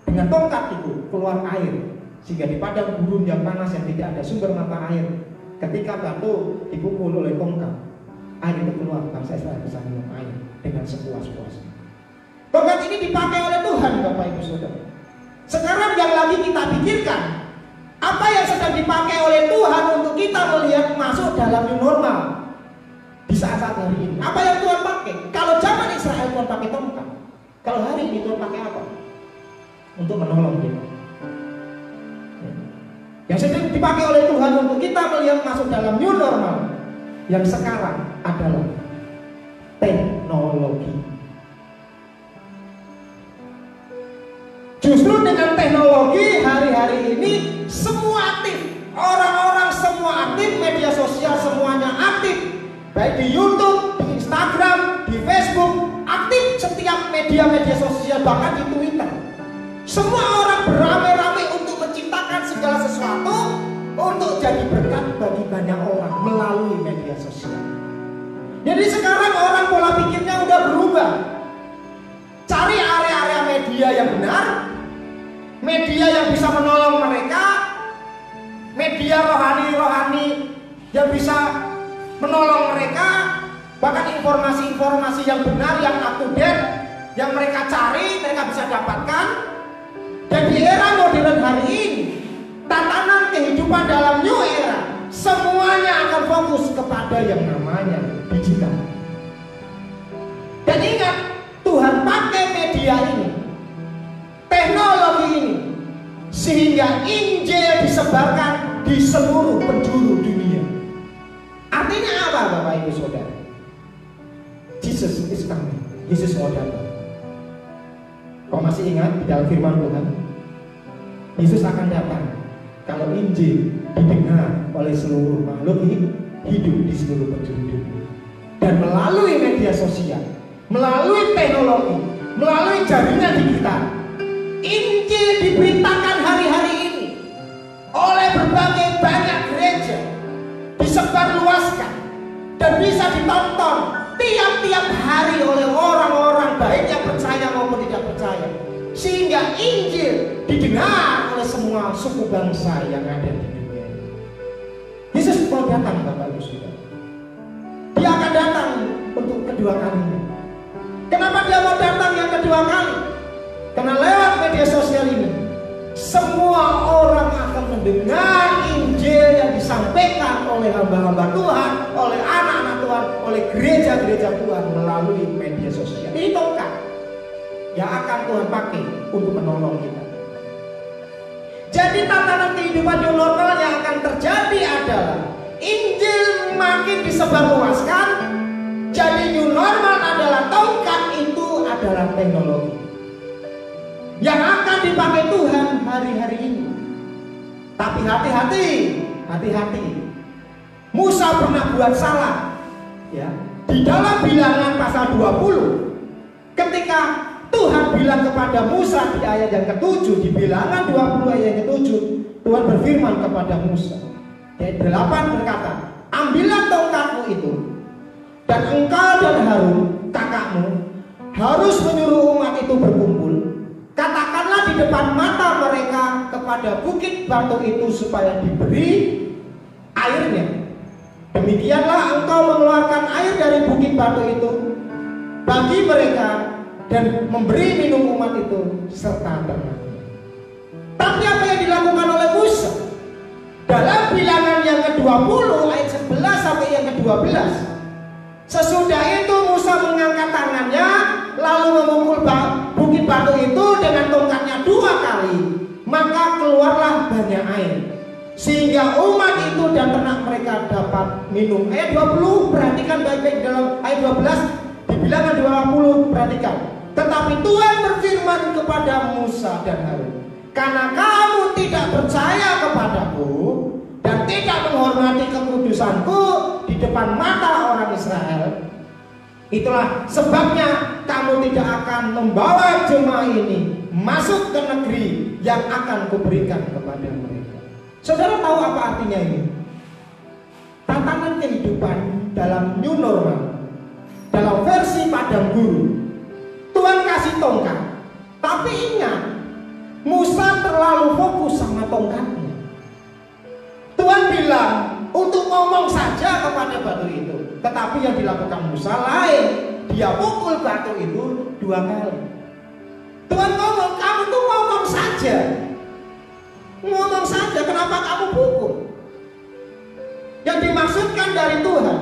dengan tongkat itu keluar air, sehingga di padang gurun yang panas yang tidak ada sumber mata air, ketika batu dipukul oleh tongkat, air itu keluar, bangsa Israel bisa minum air dengan sepuas-puasnya. ini dipakai oleh Tuhan, Bapak Ibu Saudara. Sekarang yang lagi kita pikirkan, apa yang sedang dipakai oleh Tuhan untuk kita melihat masuk dalam new normal di saat-saat hari ini. Apa yang Tuhan pakai? Kalau zaman Israel Tuhan pakai tongkat. Kalau hari ini Tuhan pakai apa? Untuk menolong kita. Yang sedang dipakai oleh Tuhan untuk kita melihat masuk dalam new normal yang sekarang adalah teknologi. Justru dengan teknologi hari-hari ini semua aktif. Orang-orang semua aktif, media sosial semuanya aktif. Baik di YouTube, di Instagram, di Facebook, aktif setiap media-media sosial, bahkan di Twitter. Semua orang beramai-ramai untuk menciptakan segala sesuatu untuk jadi berkat bagi banyak orang melalui media sosial. Jadi sekarang orang pola pikirnya udah berubah. Cari area-area media yang benar, media yang bisa menolong mereka, media rohani-rohani yang bisa menolong mereka, bahkan informasi-informasi yang benar, yang up to date, yang mereka cari, mereka bisa dapatkan. Dan di era modern hari ini, tatanan kehidupan dalam new era, semuanya akan fokus kepada yang namanya digital. Dan ingat, Tuhan pakai media ini, teknologi ini, sehingga Injil disebarkan di seluruh penjuru dunia. Artinya apa, Bapak Ibu Saudara? Jesus is coming. Yesus mau datang. Kau masih ingat di dalam firman Tuhan? Yesus akan datang kalau Injil didengar oleh seluruh makhluk hidup di seluruh penjuru dunia. Dan melalui media sosial, melalui teknologi, melalui jaringan digital, Injil diberitakan hari-hari ini oleh berbagai banyak gereja, disebarluaskan dan bisa ditonton tiap-tiap hari oleh orang-orang baik yang percaya maupun tidak percaya, sehingga Injil didengar oleh semua suku bangsa yang ada di dunia. Yesus mau datang, Bapak Ibu Saudara. Dia akan datang untuk kedua kalinya. Kenapa dia mau datang yang kedua kali? Karena lewat media sosial ini semua orang akan mendengar Injil yang disampaikan oleh hamba-hamba Tuhan, oleh anak-anak Tuhan, oleh gereja-gereja Tuhan melalui media sosial. Ini tongkat yang akan Tuhan pakai untuk menolong kita. Jadi tatanan kehidupan new normal yang akan terjadi adalah Injil makin disebarluaskan. Jadi new normal adalah tongkat, itu adalah teknologi yang akan dipakai Tuhan hari-hari ini. Tapi hati-hati. Musa pernah buat salah, ya. Di dalam Bilangan pasal 20, ketika Tuhan bilang kepada Musa di ayat yang ke-7, di Bilangan 20 ayat yang ke-7, Tuhan berfirman kepada Musa. Ayat 8 berkata, ambillah tongkatmu itu, dan engkau dan Harun kakakmu harus menyuruh umat itu berkumpul. Katakanlah di depan mata mereka kepada bukit batu itu supaya diberi airnya. Demikianlah engkau mengeluarkan air dari bukit batu itu bagi mereka dan memberi minum umat itu serta ternak. Tapi apa yang dilakukan oleh Musa? Dalam Bilangan yang ke-20 ayat 11 sampai yang ke-12, sesudah itu Musa mengangkat tangannya lalu memukul bukit batu itu dengan tongkatnya 2 kali, maka keluarlah banyak air sehingga umat itu dan ternak mereka dapat minum. Ayat 20, perhatikan baik-baik dalam ayat 12 di Bilangan 20, perhatikan. Tetapi Tuhan berfirman kepada Musa dan Harun, karena kamu tidak percaya kepadaku dan tidak menghormati kekudusanku di depan mata orang Israel, itulah sebabnya kamu tidak akan membawa jemaah ini masuk ke negeri yang akan kuberikan kepada mereka. Saudara tahu apa artinya ini? Tatanan kehidupan dalam new normal, dalam versi padang gurun. Tuhan kasih tongkat, tapi ingat, Musa terlalu fokus sama tongkatnya. Tuhan bilang untuk ngomong saja kepada batu itu, tetapi yang dilakukan Musa lain. Dia pukul batu itu 2 kali. saja. Ngomong saja, kenapa kamu pukul? Yang dimaksudkan dari Tuhan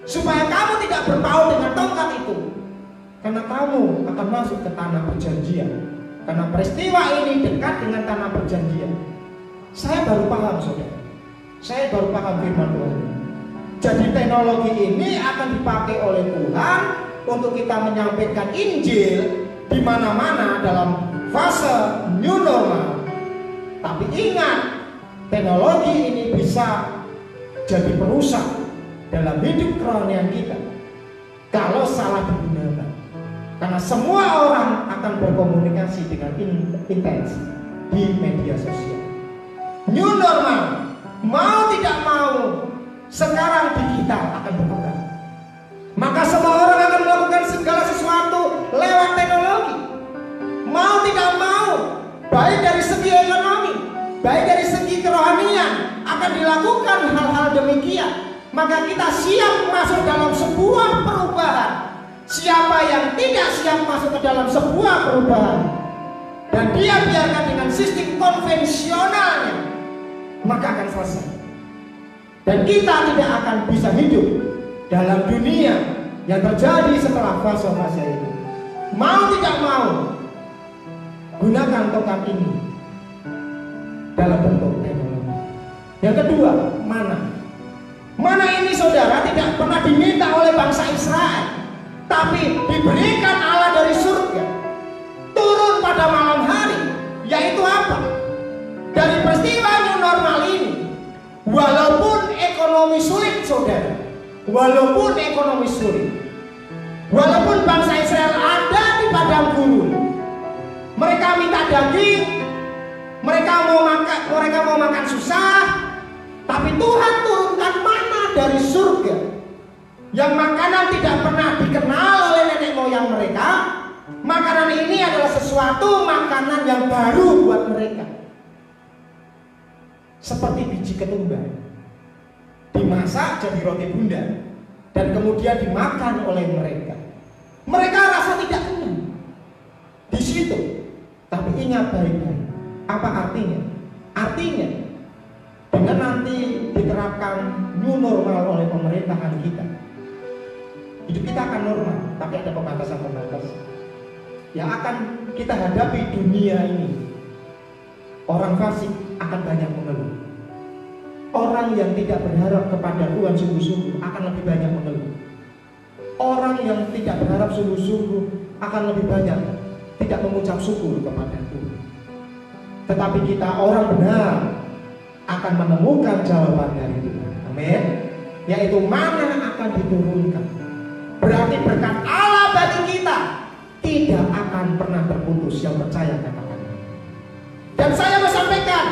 supaya kamu tidak berpaut dengan tongkat itu, karena kamu akan masuk ke tanah perjanjian. Karena peristiwa ini dekat dengan tanah perjanjian. Saya baru paham, saudara. Saya baru paham firman Tuhan. Jadi teknologi ini akan dipakai oleh Tuhan untuk kita menyampaikan Injil di mana-mana dalam fase new normal. Tapi ingat, teknologi ini bisa jadi perusak dalam hidup kerohanian kita kalau salah digunakan. Karena semua orang akan berkomunikasi dengan intens di media sosial. New normal, mau tidak mau, sekarang digital akan berkembang. Maka semua orang akan melakukan segala sesuatu lewat teknologi. Mau tidak mau, baik dari segi ekonomi, baik dari segi kerohanian, akan dilakukan hal-hal demikian. Maka kita siap masuk dalam sebuah perubahan. Siapa yang tidak siap masuk ke dalam sebuah perubahan dan dia biarkan dengan sistem konvensionalnya, maka akan selesai. Dan kita tidak akan bisa hidup dalam dunia yang terjadi setelah fase-fase itu. Mau tidak mau, gunakan tongkat ini dalam bentuk teknologi. Yang kedua, mana? Mana ini, saudara, tidak pernah diminta oleh bangsa Israel, tapi diberikan Allah dari surga, turun pada malam hari. Yaitu apa? Dari peristiwa new normal ini, walaupun ekonomi sulit, saudara, walaupun ekonomi sulit, walaupun bangsa Israel ada di padang gurun, mereka minta daging, mereka mau makan susah, tapi Tuhan turunkan mana dari surga, yang makanan tidak pernah dikenal oleh nenek moyang mereka. Makanan ini adalah sesuatu makanan yang baru buat mereka, seperti biji ketumbar, dimasak jadi roti bunda dan kemudian dimakan oleh mereka. Mereka rasa tidak kenyang di situ. Tapi ingat baik-baik, apa artinya? Artinya dengan nanti diterapkan new normal oleh pemerintahan kita, hidup kita akan normal, tapi ada pembatasan-pembatasan yang akan kita hadapi dunia ini. Orang fasik akan banyak mengeluh. Orang yang tidak berharap kepada Tuhan sungguh-sungguh akan lebih banyak mengeluh. Orang yang tidak berharap sungguh-sungguh akan lebih banyak tidak mengucap syukur kepada Tuhan. Tetapi kita orang benar akan menemukan jawaban dari Tuhan. Amin. Yaitu mana akan diturunkan. Berarti berkat Allah bagi kita tidak akan pernah terputus. Yang percaya katakan. Dan saya mau sampaikan,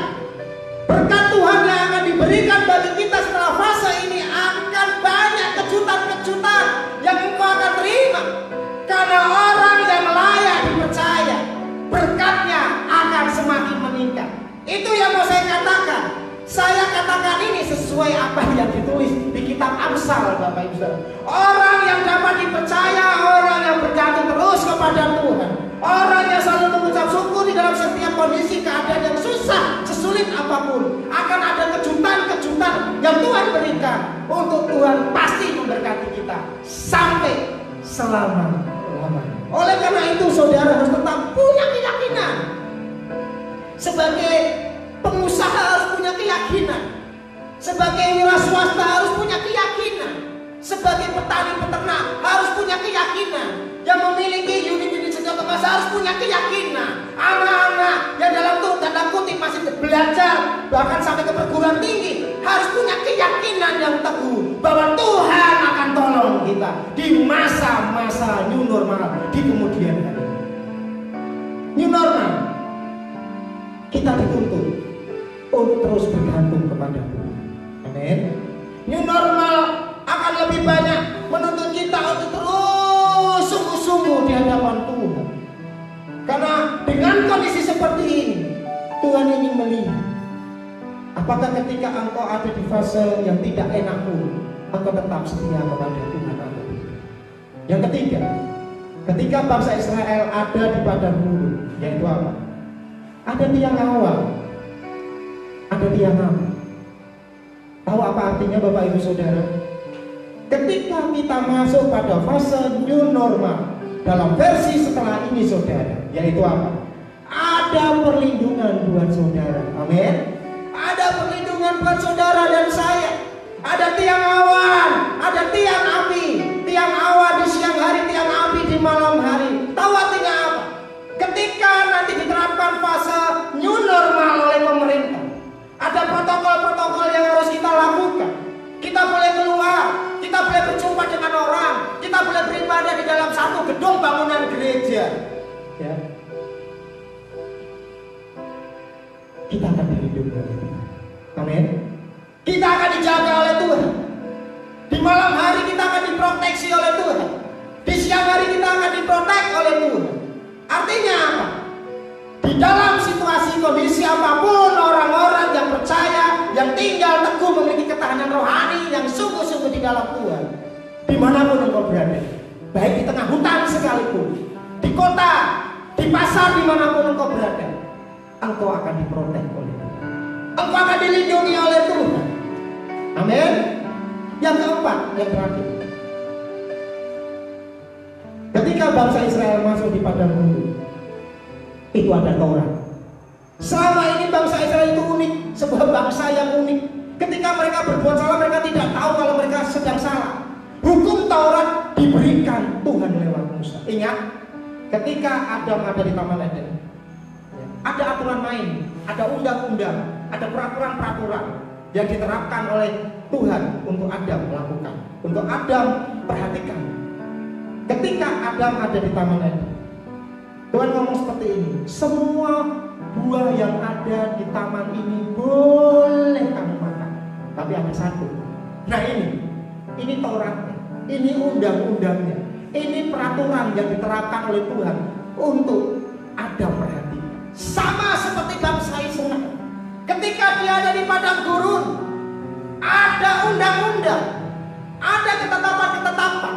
berkat Tuhan yang akan diberikan bagi kita setelah fase ini akan banyak kejutan-kejutan yang engkau akan terima. Karena orang yang layak dipercaya, berkatnya akan semakin meningkat. Itu yang mau saya katakan. Saya katakan ini sesuai apa yang ditulis di kitab Amsal, Bapak Ibu Saudara. Orang yang dapat dipercaya, orang yang bergantung terus kepada Tuhan, orang yang selalu mengucap syukur di dalam setiap kondisi keadaan yang susah, sesulit apapun, akan ada kejutan-kejutan yang Tuhan berikan. Untuk Tuhan pasti memberkati kita sampai selama-lamanya. Oleh karena itu, saudara harus tetap punya keyakinan. Sebagai pengusaha harus punya keyakinan. Sebagai wira swasta harus punya keyakinan. Sebagai petani peternak harus punya keyakinan. Yang memiliki unit-unit senjata massa harus punya keyakinan. Anak-anak yang dalam tanda kutip masih belajar bahkan sampai ke perguruan tinggi harus punya keyakinan yang teguh bahwa Tuhan akan tolong kita di masa-masa new normal di kemudian hari. New normal, kita dituntut untuk terus bergantung kepada Tuhan. Amin. New normal akan lebih banyak menuntut kita untuk terus sungguh-sungguh di hadapan Tuhan. Karena dengan kondisi seperti ini, Tuhan ingin melihat apakah ketika engkau ada di fase yang tidak enak pun, engkau tetap setia kepada Tuhan atau tidak. Yang ketiga, ketika bangsa Israel ada di padang gurun, yaitu apa? Ada tiang awal, ada tiang apa? Tahu apa artinya Bapak Ibu Saudara? Ketika kita masuk pada fase new normal dalam versi setelah ini saudara, yaitu apa? Ada perlindungan buat saudara. Amin. Ada perlindungan buat saudara dan saya. Ada tiang awan, ada tiang api. Tiang awan di siang hari, tiang api di malam hari. Tahu artinya apa? Ketika nanti diterapkan fase new normal oleh pemerintah, ada protokol-protokol yang harus kita lakukan. Kita boleh keluar, kita boleh berjumpa dengan orang, kita boleh beribadah di dalam satu gedung bangunan gereja. Ya. Kita akan dilindungi oleh Tuhan. Amin. Kita akan dijaga oleh Tuhan. Di malam hari kita akan diproteksi oleh Tuhan. Di siang hari kita akan diprotek oleh Tuhan. Artinya apa? Di dalam situasi kondisi apapun, orang-orang yang percaya, yang tinggal teguh memiliki ketahanan rohani yang sungguh-sungguh di dalam Tuhan, dimanapun engkau berada, baik di tengah hutan sekalipun, di kota, di pasar, dimanapun engkau berada, engkau akan diprotek oleh Tuhan. Engkau akan dilindungi oleh Tuhan. Amin. Yang keempat, yang terakhir, ketika bangsa Israel masuk di padang gurun, itu ada Taurat. Selama ini bangsa Israel itu unik, sebuah bangsa yang unik. Ketika mereka berbuat salah, mereka tidak tahu kalau mereka sedang salah. Hukum Taurat diberikan Tuhan lewat Musa. Ingat, ketika Adam ada di Taman Eden, ada aturan main, ada undang-undang, ada peraturan-peraturan yang diterapkan oleh Tuhan untuk Adam melakukan, untuk Adam perhatikan. Ketika Adam ada di Taman Eden, Tuhan ngomong seperti ini, semua buah yang ada di taman ini boleh kamu makan, tapi ada satu. Nah ini Tauratnya, ini undang-undangnya, ini peraturan yang diterapkan oleh Tuhan untuk Adam perhatikan. Sama seperti bangsa Israel, ketika dia ada di padang gurun, ada undang-undang, ada ketetapan-ketetapan,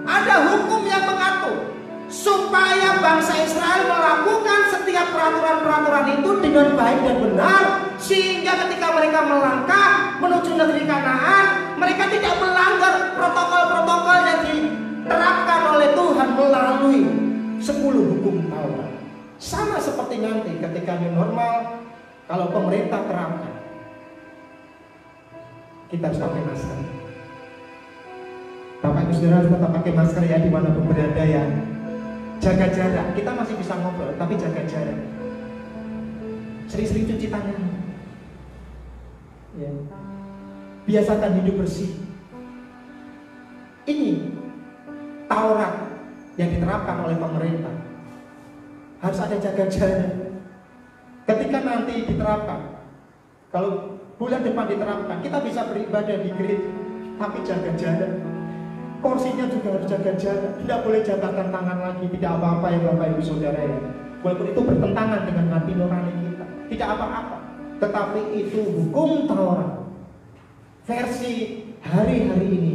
ada hukum yang mengatur supaya bangsa Israel melakukan setiap peraturan-peraturan itu dengan baik dan benar, sehingga ketika mereka melangkah menuju negeri Kanaan, mereka tidak melanggar protokol-protokol yang diterapkan oleh Tuhan melalui 10 hukum Taurat. Sama seperti nanti ketika new normal, kalau pemerintah terapkan, kita harus pakai masker. Bapak Ibu Saudara harus tetap pakai masker ya dimanapun berada ya. Jaga jarak, kita masih bisa ngobrol, tapi jaga jarak. Sering-sering cuci tangan. Ya. Biasakan hidup bersih. Ini Taurat yang diterapkan oleh pemerintah. Harus ada jaga jarak. Ketika nanti diterapkan, kalau bulan depan diterapkan, kita bisa beribadah di gereja, tapi jaga jarak. Porsinya juga harus jaga jarak. Tidak boleh jabatan tangan lagi. Tidak apa-apa ya Bapak Ibu Saudara ya. Walaupun itu bertentangan dengan hati nurani kita, tidak apa-apa. Tetapi itu hukum Taurat versi hari-hari ini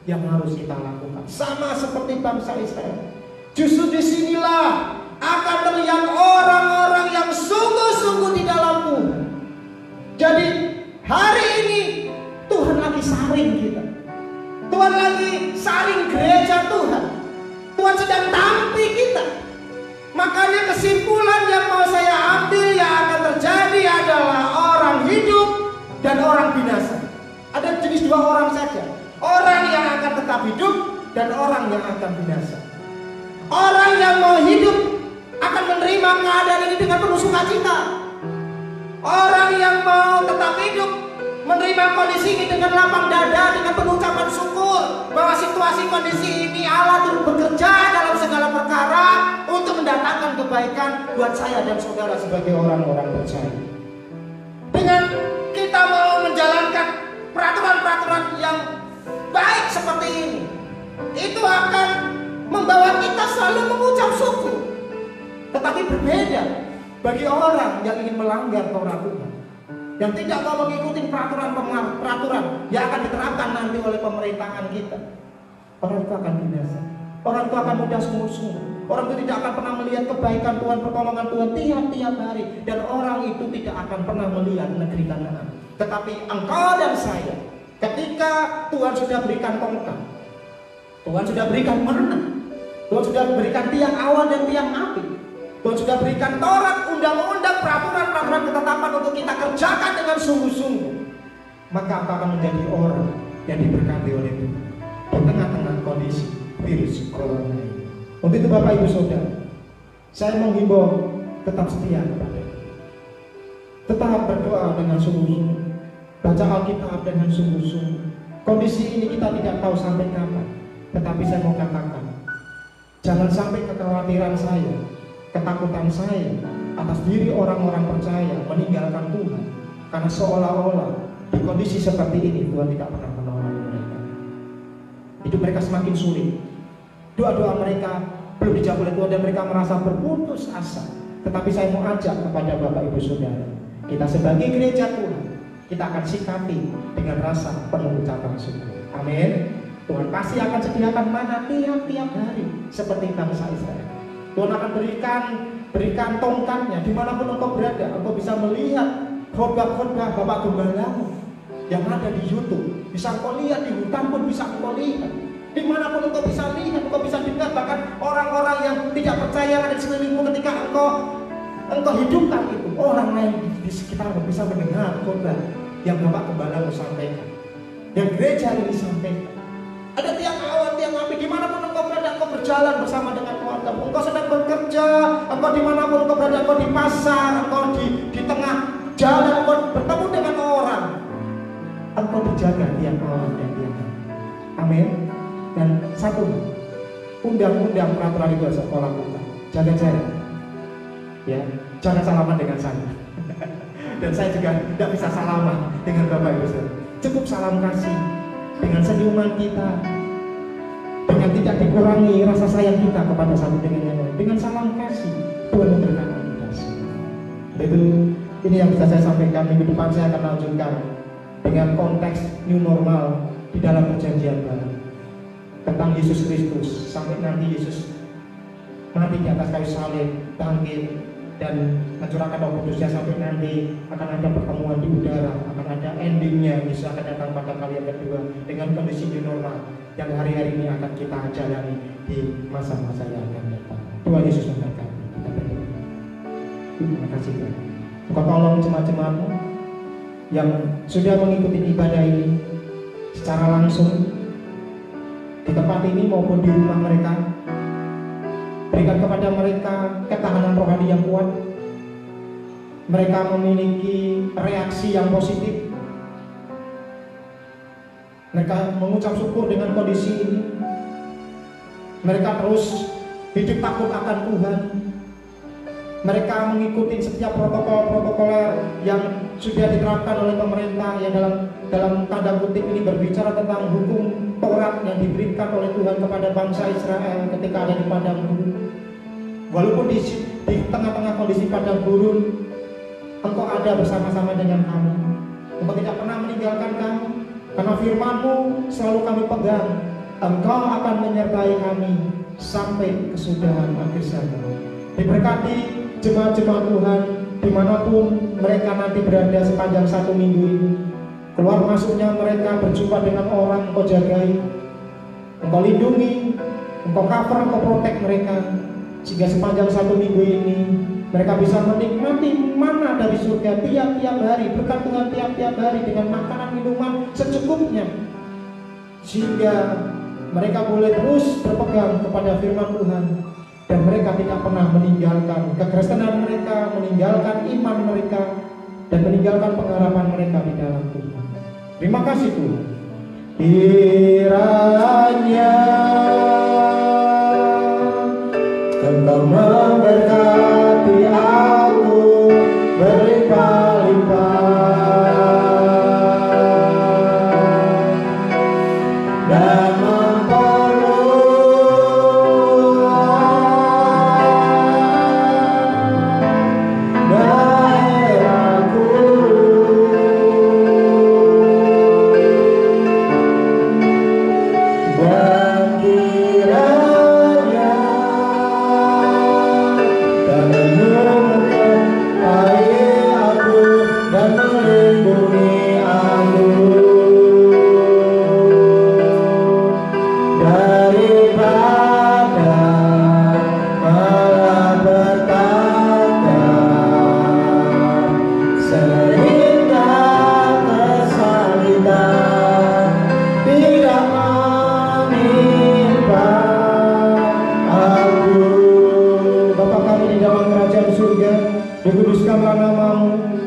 yang harus kita lakukan. Sama seperti bangsa Israel. Justru disinilah akan terlihat orang-orang yang sungguh-sungguh di dalam Tuhan. Jadi hari ini Tuhan lagi saring kita. Tuhan lagi saring gereja Tuhan. Tuhan sedang tampi kita. Makanya kesimpulan yang mau saya ambil yang akan terjadi adalah orang hidup dan orang binasa. Ada jenis 2 orang saja. Orang yang akan tetap hidup dan orang yang akan binasa. Orang yang mau hidup akan menerima keadaan ini dengan penuh sukacita. Orang yang mau tetap hidup menerima kondisi ini dengan lapang dada, dengan penuh ucapan syukur bahwa situasi kondisi ini Allah turut bekerja dalam segala perkara untuk mendatangkan kebaikan buat saya dan saudara sebagai orang-orang percaya. Dengan kita mau menjalankan peraturan-peraturan yang baik seperti ini, itu akan membawa kita selalu mengucap syukur. Tetapi berbeda bagi orang yang ingin melanggar Taurat Tuhan, yang tidak mau mengikuti peraturan yang akan diterapkan nanti oleh pemerintahan kita. Orang itu akan binasa. Orang itu akan mudah sungguh-sungguh. Orang itu tidak akan pernah melihat kebaikan Tuhan, pertolongan Tuhan tiap-tiap hari. Dan orang itu tidak akan pernah melihat negeri Kanaan. Tetapi engkau dan saya, ketika Tuhan sudah berikan tongkat, Tuhan sudah berikan mana, Tuhan sudah berikan tiang awan dan tiang api, Tuhan sudah berikan Taurat, undang-undang, peraturan-peraturan, ketetapan untuk kita kerjakan dengan sungguh-sungguh, maka engkau akan menjadi orang yang diberkati oleh Tuhan di tengah-tengah kondisi virus corona ini. Untuk itu Bapak Ibu Saudara, saya menghimbau tetap setia kepada Tuhan, tetap berdoa dengan sungguh-sungguh, baca Alkitab dengan sungguh-sungguh. Kondisi ini kita tidak tahu sampai kapan, tetapi saya mau katakan, jangan sampai kekhawatiran saya, ketakutan saya atas diri orang-orang percaya meninggalkan Tuhan, karena seolah-olah di kondisi seperti ini Tuhan tidak pernah menolong mereka. Hidup mereka semakin sulit, doa-doa mereka belum dijawab oleh Tuhan dan mereka merasa berputus asa. Tetapi saya mau ajak kepada Bapak Ibu Saudara, kita sebagai gereja Tuhan, kita akan sikapi dengan rasa penuh ucapan syukur. Amin. Tuhan pasti akan sediakan mana tiap-tiap hari seperti bangsa Israel. Tuhan akan berikan tongkatnya dimanapun engkau berada. Engkau bisa melihat khotbah-khotbah Bapak Gembalamu yang ada di YouTube. Bisa engkau lihat di hutan pun bisa engkau lihat. Dimanapun engkau bisa lihat, engkau bisa dengar. Bahkan orang-orang yang tidak percaya ada di sekelilingmu, ketika engkau hidupkan itu, orang lain di sekitar bisa mendengar khotbah yang Bapak Gembalamu sampaikan, yang gereja ini sampaikan. Ada tiang awan, tiang api, dimanapun engkau berada, engkau berjalan bersama dengan keluarga. Engkau sedang bekerja, engkau dimanapun engkau berada, engkau di pasar, engkau di tengah jalan, engkau bertemu dengan orang, engkau dijaga tiang awan dan tiang api. Amin. Dan satu, undang-undang peraturan itu harus engkau lakukan. Jaga jarak, ya, jangan salaman dengan saya. Dan saya juga tidak bisa salaman dengan Bapak Ibu Saudara. Cukup salam kasih dengan senyuman kita, dengan tidak dikurangi rasa sayang kita kepada satu dengan yang lain. Dengan salam kasih Tuhan memberkati kita semua. Itu ini yang bisa saya sampaikan. Minggu depan saya akan lanjutkan dengan konteks new normal di dalam perjanjian baru tentang Yesus Kristus, sampai nanti Yesus mati di atas kayu salib, bangkit dan mencurahkan Roh Kudusnya, sampai nanti akan ada pertemuan di udara, akan ada endingnya. Yesus akan datang pada kali yang kedua dengan kondisi new normal yang hari-hari ini akan kita jalani di masa-masa yang akan datang. Tuhan Yesus memberkati. Kita berdoa. Terima kasih Tuhan. Engkau tolong jemaat-jemaatmu yang sudah mengikuti ibadah ini secara langsung di tempat ini maupun di rumah mereka. Berikan kepada mereka ketahanan rohani yang kuat. Mereka memiliki reaksi yang positif. Mereka mengucap syukur dengan kondisi ini. Mereka terus hidup takut akan Tuhan. Mereka mengikuti setiap protokol-protokol yang sudah diterapkan oleh pemerintah, yang dalam tanda kutip ini berbicara tentang hukum Taurat yang diberikan oleh Tuhan kepada bangsa Israel ketika ada di padang gurun. Walaupun di tengah-tengah kondisi padang gurun, Engkau ada bersama-sama dengan kami. Engkau tidak pernah meninggalkan kami, karena firman-Mu selalu kami pegang. Engkau akan menyertai kami sampai kesudahan akhir zaman. Diberkati jemaat-jemaat Tuhan dimanapun mereka nanti berada sepanjang 1 minggu ini. Keluar masuknya mereka, berjumpa dengan orang, Engkau jagai, Engkau lindungi, Engkau cover, Engkau protect mereka, sehingga sepanjang 1 minggu ini mereka bisa menikmati mana dari surga tiap-tiap hari, berkat Tuhan tiap-tiap hari dengan makanan minuman secukupnya, sehingga mereka boleh terus berpegang kepada firman Tuhan. Dan mereka tidak pernah meninggalkan kekristenan mereka, meninggalkan iman mereka, dan meninggalkan pengharapan mereka di dalam Tuhan. Terima kasih Tuhan. Kiranya Engkau memberkati aku berlimpah-limpah dan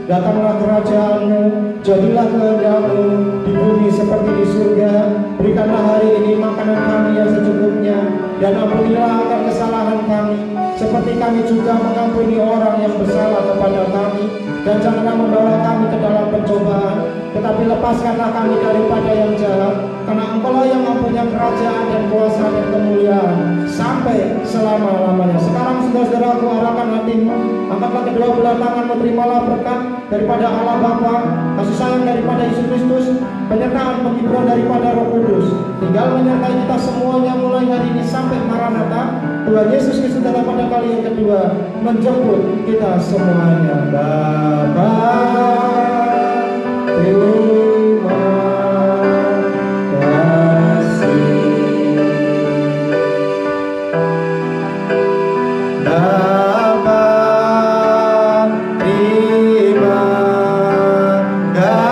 datanglah kerajaan-Mu, jadilah kehendak-Mu di bumi seperti di surga. Berikanlah hari ini makanan kami yang secukupnya, dan ampunilah akan kesalahan kami, seperti kami juga mengampuni orang yang bersalah kepada kami. Dan janganlah membawa kami ke dalam pencobaan, tetapi lepaskanlah kami daripada yang jahat, karena Engkau-lah yang mempunyai kerajaan dan kuasa dan kemuliaan sampai selama-lamanya. Sekarang saudara-saudaraku, arahkan hatimu, angkatlah kedua belah tanganmu, terimalah berkat daripada Allah Bapa, kasih sayang daripada Yesus Kristus, penyertaan penghiburan daripada Roh Kudus, tinggal menyertai kita semuanya mulai hari ini sampai Maranatha. Tuhan Yesus Kristus datang pada kali yang kedua menjemput kita semuanya. Bapa, terima kasih. Bapa, terima kasih.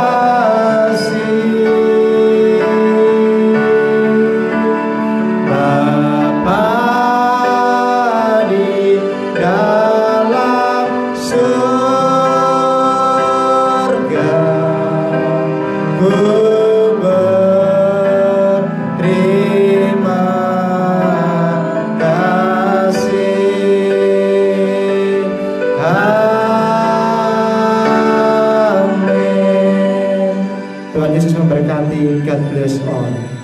Bapa di dalam surga, ku berterima kasih. Amin. Tuhan Yesus memberkati. God bless all.